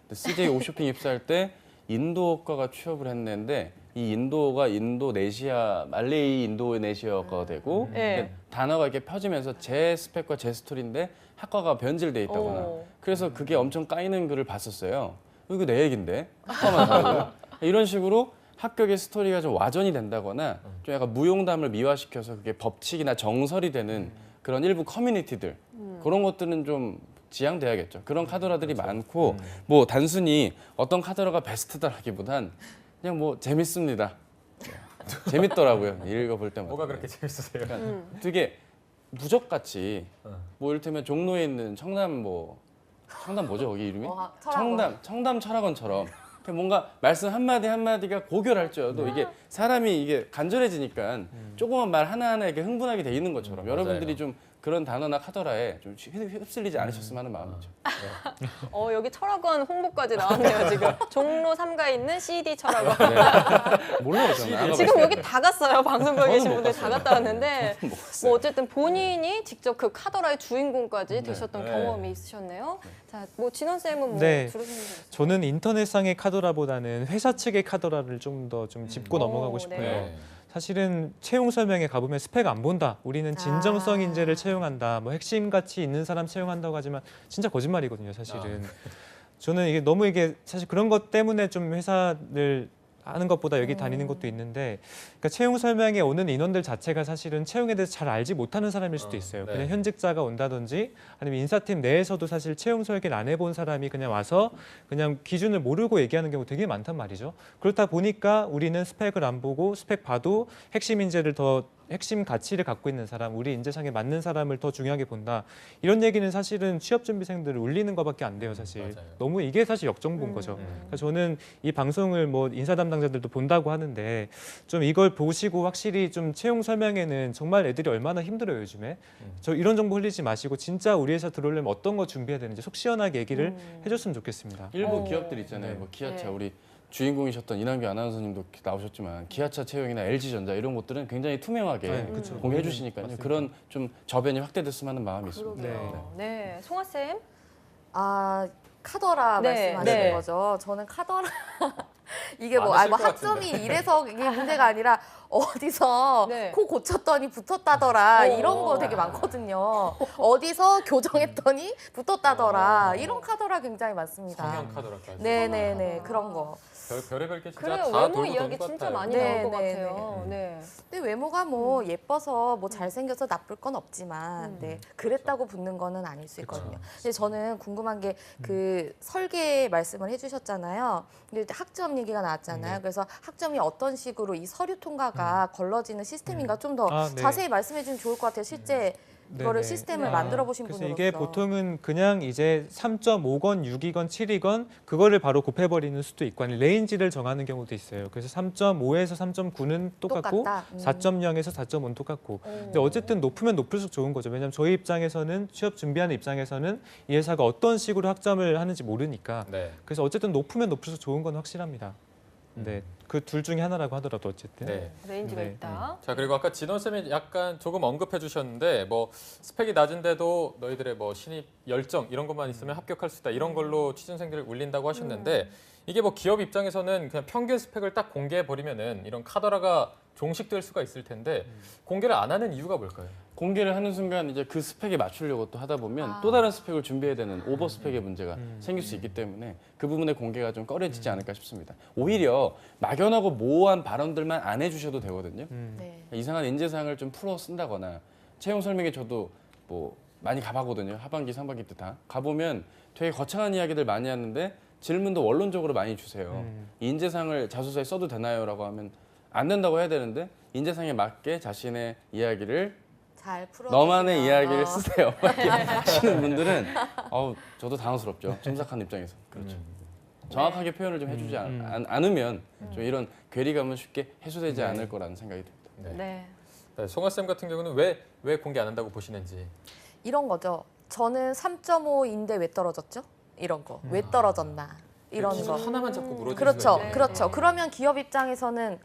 근데 CJ 오쇼핑 입사할 때 인도어과가 취업을 했는데 이 인도어가 인도네시아, 말레이 인도네시아어가 되고 네. 단어가 이렇게 펴지면서 제 스펙과 제 스토리인데 학과가 변질돼 있다거나 오. 그래서 그게 엄청 까이는 글을 봤었어요. 이거 내 얘긴데 학과만 다르고 이런 식으로 합격의 스토리가 좀 와전이 된다거나 좀 약간 무용담을 미화시켜서 그게 법칙이나 정설이 되는 그런 일부 커뮤니티들 그런 것들은 좀 지양돼야겠죠. 그런 카더라들이 많고 뭐 단순히 어떤 카더라가 베스트다라기보단 그냥 뭐 재밌습니다. 네. 재밌더라고요. 읽어볼 때마다. 뭐가 그렇게 재밌으세요? 그러니까 되게 무적같이 뭐 이를테면 종로에 있는 청담 뭐죠 거기 이름이? 철학원. 청담 철학원처럼 뭔가 말씀 한마디 한마디가 고결할 줄 알아도 이게 사람이 이게 간절해지니까 조그만 말 하나하나 이렇게 흥분하게 돼 있는 것처럼 여러분들이 맞아요. 좀 그런 단어나 카더라에 좀 휩쓸리지 않으셨으면 하는 마음이죠. 여기 철학원 홍보까지 나왔네요. 지금 종로 3가에 있는 CD 철학원. 몰라요 저는. 안 지금 와봤어요. 여기 다 갔어요. 방송국에 계신 못 분들 다 갔어요. 갔다 왔는데 못 갔어요. 뭐 어쨌든 본인이 직접 그 카더라의 주인공까지 되셨던 네. 경험이 있으셨네요. 자, 뭐 진원 쌤은 뭐 네. 들으시는 거 있어요? 저는 인터넷상의 카더라보다는 회사 측의 카더라를 좀 더 좀 짚고 넘어가고 오, 싶어요. 네. 사실은 채용 설명에 가보면 스펙 안 본다. 우리는 진정성 인재를 채용한다. 뭐 핵심 가치 있는 사람 채용한다고 하지만 진짜 거짓말이거든요, 사실은. 저는 이게 너무 이게 사실 그런 것 때문에 좀 회사를 하는 것보다 여기 다니는 것도 있는데, 그러니까 채용 설명에 오는 인원들 자체가 사실은 채용에 대해서 잘 알지 못하는 사람일 수도 있어요. 네. 그냥 현직자가 온다든지 아니면 인사팀 내에서도 사실 채용 설계를 안 해본 사람이 그냥 와서 그냥 기준을 모르고 얘기하는 경우 되게 많단 말이죠. 그렇다 보니까 우리는 스펙을 안 보고 스펙 봐도 핵심 인재를 더 핵심 가치를 갖고 있는 사람, 우리 인재상에 맞는 사람을 더 중요하게 본다. 이런 얘기는 사실은 취업준비생들을 울리는 것밖에 안 돼요, 사실. 맞아요. 너무 이게 사실 역정보인 거죠. 그러니까 저는 이 방송을 뭐 인사 담당자들도 본다고 하는데 좀 이걸 보시고 확실히 좀 채용 설명에는 정말 애들이 얼마나 힘들어요, 요즘에. 저 이런 정보 흘리지 마시고 진짜 우리 회사 들어오려면 어떤 거 준비해야 되는지 속 시원하게 얘기를 해줬으면 좋겠습니다. 일부 기업들 있잖아요. 네. 뭐 기아차 네. 우리 주인공이셨던 이남규 아나운서님도 나오셨지만 기아차 채용이나 LG전자 이런 것들은 굉장히 투명하게 네, 그쵸. 공개해 주시니까요. 맞습니다. 그런 좀 저변이 확대됐으면 하는 마음이 있습니다. 그러게요. 네, 송아 쌤. 아 카더라 네, 말씀하시는 네. 거죠. 저는 카더라 이게 뭐, 많으실 뭐 것 학점이 같은데. 이래서 이게 문제가 아니라 어디서 네. 코 고쳤더니 붙었다더라 오. 이런 거 되게 많거든요. 어디서 교정했더니 붙었다더라 이런 카더라 굉장히 많습니다. 성형 카더라까지. 네네네 그런 거. 별의별 게 진짜 그래요. 다 외모 돌고 이야기 도는 것 진짜 같아요. 많이 네, 나올 것 네, 같아요. 네. 근데 외모가 뭐 예뻐서 뭐 잘생겨서 나쁠 건 없지만 네, 그랬다고 붙는 거는 아닐 수 그쵸. 있거든요. 근데 저는 궁금한 게 그 설계 말씀을 해주셨잖아요. 근데 학점 얘기가 나왔잖아요. 그래서 학점이 어떤 식으로 이 서류 통과가 걸러지는 시스템인가 좀 더 아, 네. 자세히 말씀해 주면 좋을 것 같아요. 실제 이거를 네네. 시스템을 네. 만들어 보신 그래서 분으로서. 이게 보통은 그냥 이제 3.5건, 6이건, 7이건 그거를 바로 곱해버리는 수도 있고 아니면 레인지를 정하는 경우도 있어요. 그래서 3.5에서 3.9는 똑같고 똑같다. 4.0에서 4.5는 똑같고. 근데 어쨌든 높으면 높을수록 좋은 거죠. 왜냐하면 저희 입장에서는 취업 준비하는 입장에서는 이 회사가 어떤 식으로 학점을 하는지 모르니까. 네. 그래서 어쨌든 높으면 높을수록 좋은 건 확실합니다. 네, 그 둘 중에 하나라고 하더라도 어쨌든. 네. 레인지가 네. 있다. 자, 그리고 아까 진원 쌤이 약간 조금 언급해 주셨는데 뭐 스펙이 낮은데도 너희들의 뭐 신입 열정 이런 것만 있으면 합격할 수 있다. 이런 걸로 취준생들을 울린다고 하셨는데 이게 뭐 기업 입장에서는 그냥 평균 스펙을 딱 공개해 버리면은 이런 카더라가 종식될 수가 있을 텐데 공개를 안 하는 이유가 뭘까요? 공개를 하는 순간 이제 그 스펙에 맞추려고 또 하다 보면 또 다른 스펙을 준비해야 되는 오버 스펙의 문제가 생길 수 있기 때문에 그 부분의 공개가 좀 꺼려지지 않을까 싶습니다. 오히려 막연하고 모호한 발언들만 안 해주셔도 되거든요. 네. 이상한 인재상을 좀 풀어 쓴다거나 채용 설명회 저도 뭐 많이 가봤거든요. 하반기, 상반기 때 다 가보면 되게 거창한 이야기들 많이 하는데 질문도 원론적으로 많이 주세요. 인재상을 자소서에 써도 되나요?라고 하면 안 된다고 해야 되는데 인재상에 맞게 자신의 이야기를 잘 풀어. 너만의 이야기를 쓰세요. 이렇게 하시는 분들은 저도 당황스럽죠. 참석한 입장에서. 그렇죠. 정확하게 표현을 좀 해주지 않으면 좀 이런 괴리감은 쉽게 해소되지 않을 거라는 생각이 듭니다. 네. 네. 네, 송아 쌤 같은 경우는 왜 공개 안 한다고 보시는지. 이런 거죠. 저는 3.5인데 왜 떨어졌죠? 이런 거. 왜 떨어졌나? 이런 기준 거. 하나만 자꾸 물어주는 그렇죠. 네. 그렇죠. 네. 그러면 기업 입장에서는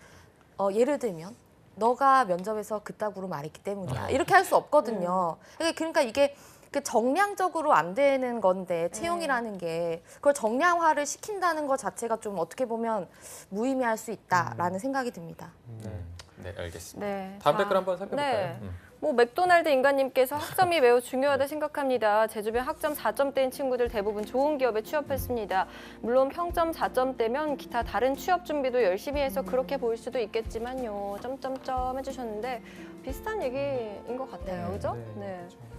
예를 들면 너가 면접에서 그따구로 말했기 때문이야. 이렇게 할 수 없거든요. 그러니까 이게 그 정량적으로 안 되는 건데 채용이라는 게 그걸 정량화를 시킨다는 것 자체가 좀 어떻게 보면 무의미할 수 있다라는 생각이 듭니다. 네, 알겠습니다. 네. 다음 자, 댓글 한번 살펴볼까요? 네. 뭐 맥도날드 인간님께서 학점이 매우 중요하다 생각합니다. 제 주변 학점 4점대인 친구들 대부분 좋은 기업에 취업했습니다. 물론 평점 4점대면 기타 다른 취업 준비도 열심히 해서 그렇게 보일 수도 있겠지만요. 점점점 해주셨는데 비슷한 얘기인 것 같아요. 네. 그죠? 네, 네. 그렇죠.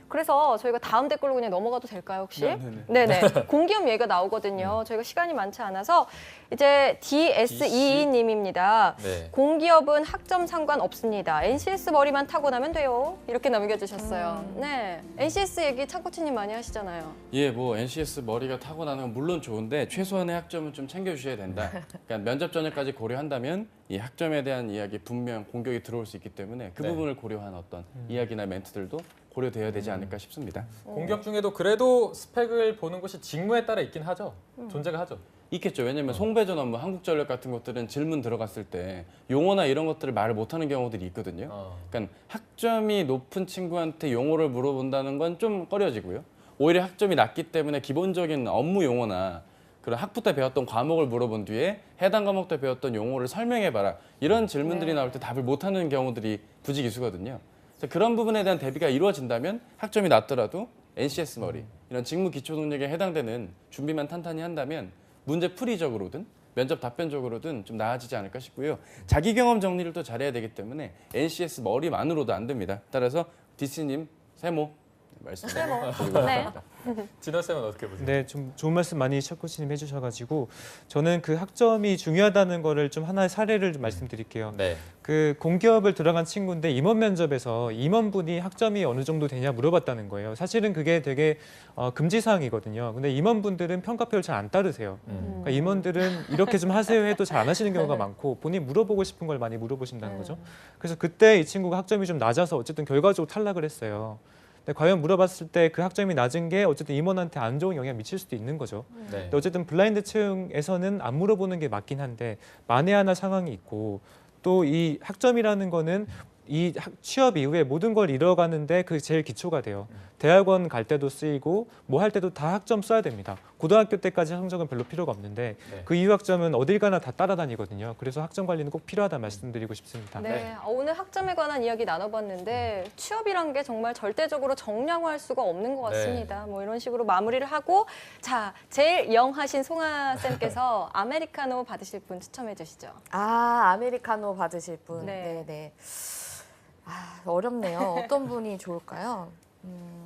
그래서 저희가 다음 댓글로 그냥 넘어가도 될까요, 혹시? 네네네. 네네. 공기업 얘기가 나오거든요. 저희가 시간이 많지 않아서 이제 DSE님입니다. 네. 공기업은 학점 상관없습니다. NCS 머리만 타고나면 돼요. 이렇게 남겨주셨어요. 네, NCS 얘기 창코치님 많이 하시잖아요. 예, 뭐 NCS 머리가 타고나는 건 물론 좋은데 최소한의 학점은 좀 챙겨주셔야 된다. 그러니까 면접 전형까지 고려한다면 이 학점에 대한 이야기 분명 공격이 들어올 수 있기 때문에 그 네. 부분을 고려한 어떤 이야기나 멘트들도 고려되어야 되지 않을까 싶습니다. 공격 중에도 그래도 스펙을 보는 것이 직무에 따라 있긴 하죠. 존재가 하죠. 있겠죠. 왜냐하면 송배전 업무, 한국전력 같은 것들은 질문 들어갔을 때 용어나 이런 것들을 말을 못하는 경우들이 있거든요. 그러니까 학점이 높은 친구한테 용어를 물어본다는 건 좀 꺼려지고요. 오히려 학점이 낮기 때문에 기본적인 업무 용어나 그런 학부 때 배웠던 과목을 물어본 뒤에 해당 과목 때 배웠던 용어를 설명해봐라. 이런 질문들이 나올 때 답을 못하는 경우들이 부지기수거든요. 그래서 그런 부분에 대한 대비가 이루어진다면 학점이 낮더라도 NCS 머리, 이런 직무 기초 능력에 해당되는 준비만 탄탄히 한다면 문제 풀이적으로든 면접 답변적으로든 좀 나아지지 않을까 싶고요. 자기 경험 정리를 또 잘해야 되기 때문에 NCS 머리만으로도 안 됩니다. 따라서 DC님 세모 말씀드리고 네. 진원 쌤은 어떻게 보세요? 네, 좀 좋은 말씀 많이 첫 코치님 해주셔가지고 저는 그 학점이 중요하다는 거를 좀 하나의 사례를 좀 말씀드릴게요. 네. 그 공기업을 들어간 친구인데 임원 면접에서 임원분이 학점이 어느 정도 되냐 물어봤다는 거예요. 사실은 그게 되게 금지 사항이거든요. 근데 임원분들은 평가표를 잘 안 따르세요. 그러니까 임원들은 이렇게 좀 하세요 해도 잘 안 하시는 경우가 많고 본인 물어보고 싶은 걸 많이 물어보신다는 거죠. 그래서 그때 이 친구가 학점이 좀 낮아서 어쨌든 결과적으로 탈락을 했어요. 근데 과연 물어봤을 때 그 학점이 낮은 게 어쨌든 임원한테 안 좋은 영향을 미칠 수도 있는 거죠. 네. 근데 어쨌든 블라인드 채용에서는 안 물어보는 게 맞긴 한데 만에 하나 상황이 있고 또 이 학점이라는 거는 이 취업 이후에 모든 걸 이뤄가는데 그 제일 기초가 돼요. 대학원 갈 때도 쓰이고 뭐 할 때도 다 학점 써야 됩니다. 고등학교 때까지 성적은 별로 필요가 없는데 네. 그 이후 학점은 어딜 가나 다 따라다니거든요. 그래서 학점 관리는 꼭 필요하다 말씀드리고 싶습니다. 네, 오늘 학점에 관한 이야기 나눠봤는데 취업이란 게 정말 절대적으로 정량화할 수가 없는 것 같습니다. 뭐 이런 식으로 마무리를 하고 자, 제일 영하신 송아 쌤께서 아메리카노 받으실 분 추첨해 주시죠. 아, 아메리카노 받으실 분. 네. 네. 아, 어렵네요. 어떤 분이 좋을까요?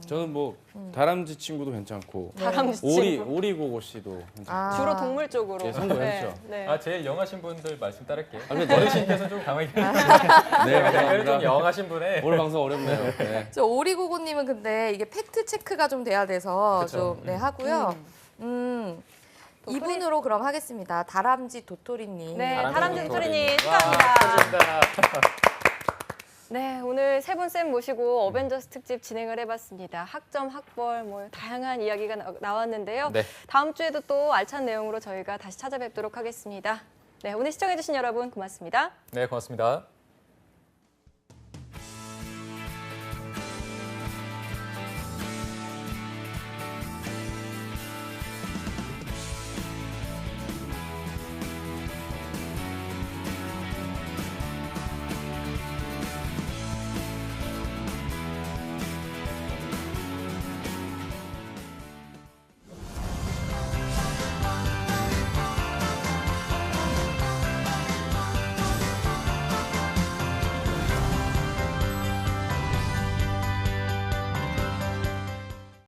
저는 뭐 다람쥐 친구도 괜찮고 다람쥐 친구. 오리고고 씨도 괜찮고 아. 주로 동물 쪽으로. 예, 성공했죠. 네. 아, 제일 영하신 분들 말씀 따를게요. 근데 어르신께서 좀 강하게 네, 댓글 좀 감사합니다. 영하신 분의 오늘 방송 어렵네요. 네. 저 오리고고님은 근데 이게 팩트 체크가 좀 돼야 돼서 그쵸. 좀 네, 하고요. 도토리? 이분으로 그럼 하겠습니다. 다람쥐 도토리님. 네, 다람쥐 다람쥐 도토리님 와, 축하합니다. 축하드립니다. 네, 오늘 세 분 쌤 모시고 어벤져스 특집 진행을 해봤습니다. 학점, 학벌, 뭐 다양한 이야기가 나왔는데요. 네. 다음 주에도 또 알찬 내용으로 저희가 다시 찾아뵙도록 하겠습니다. 네, 오늘 시청해주신 여러분 고맙습니다. 네, 고맙습니다.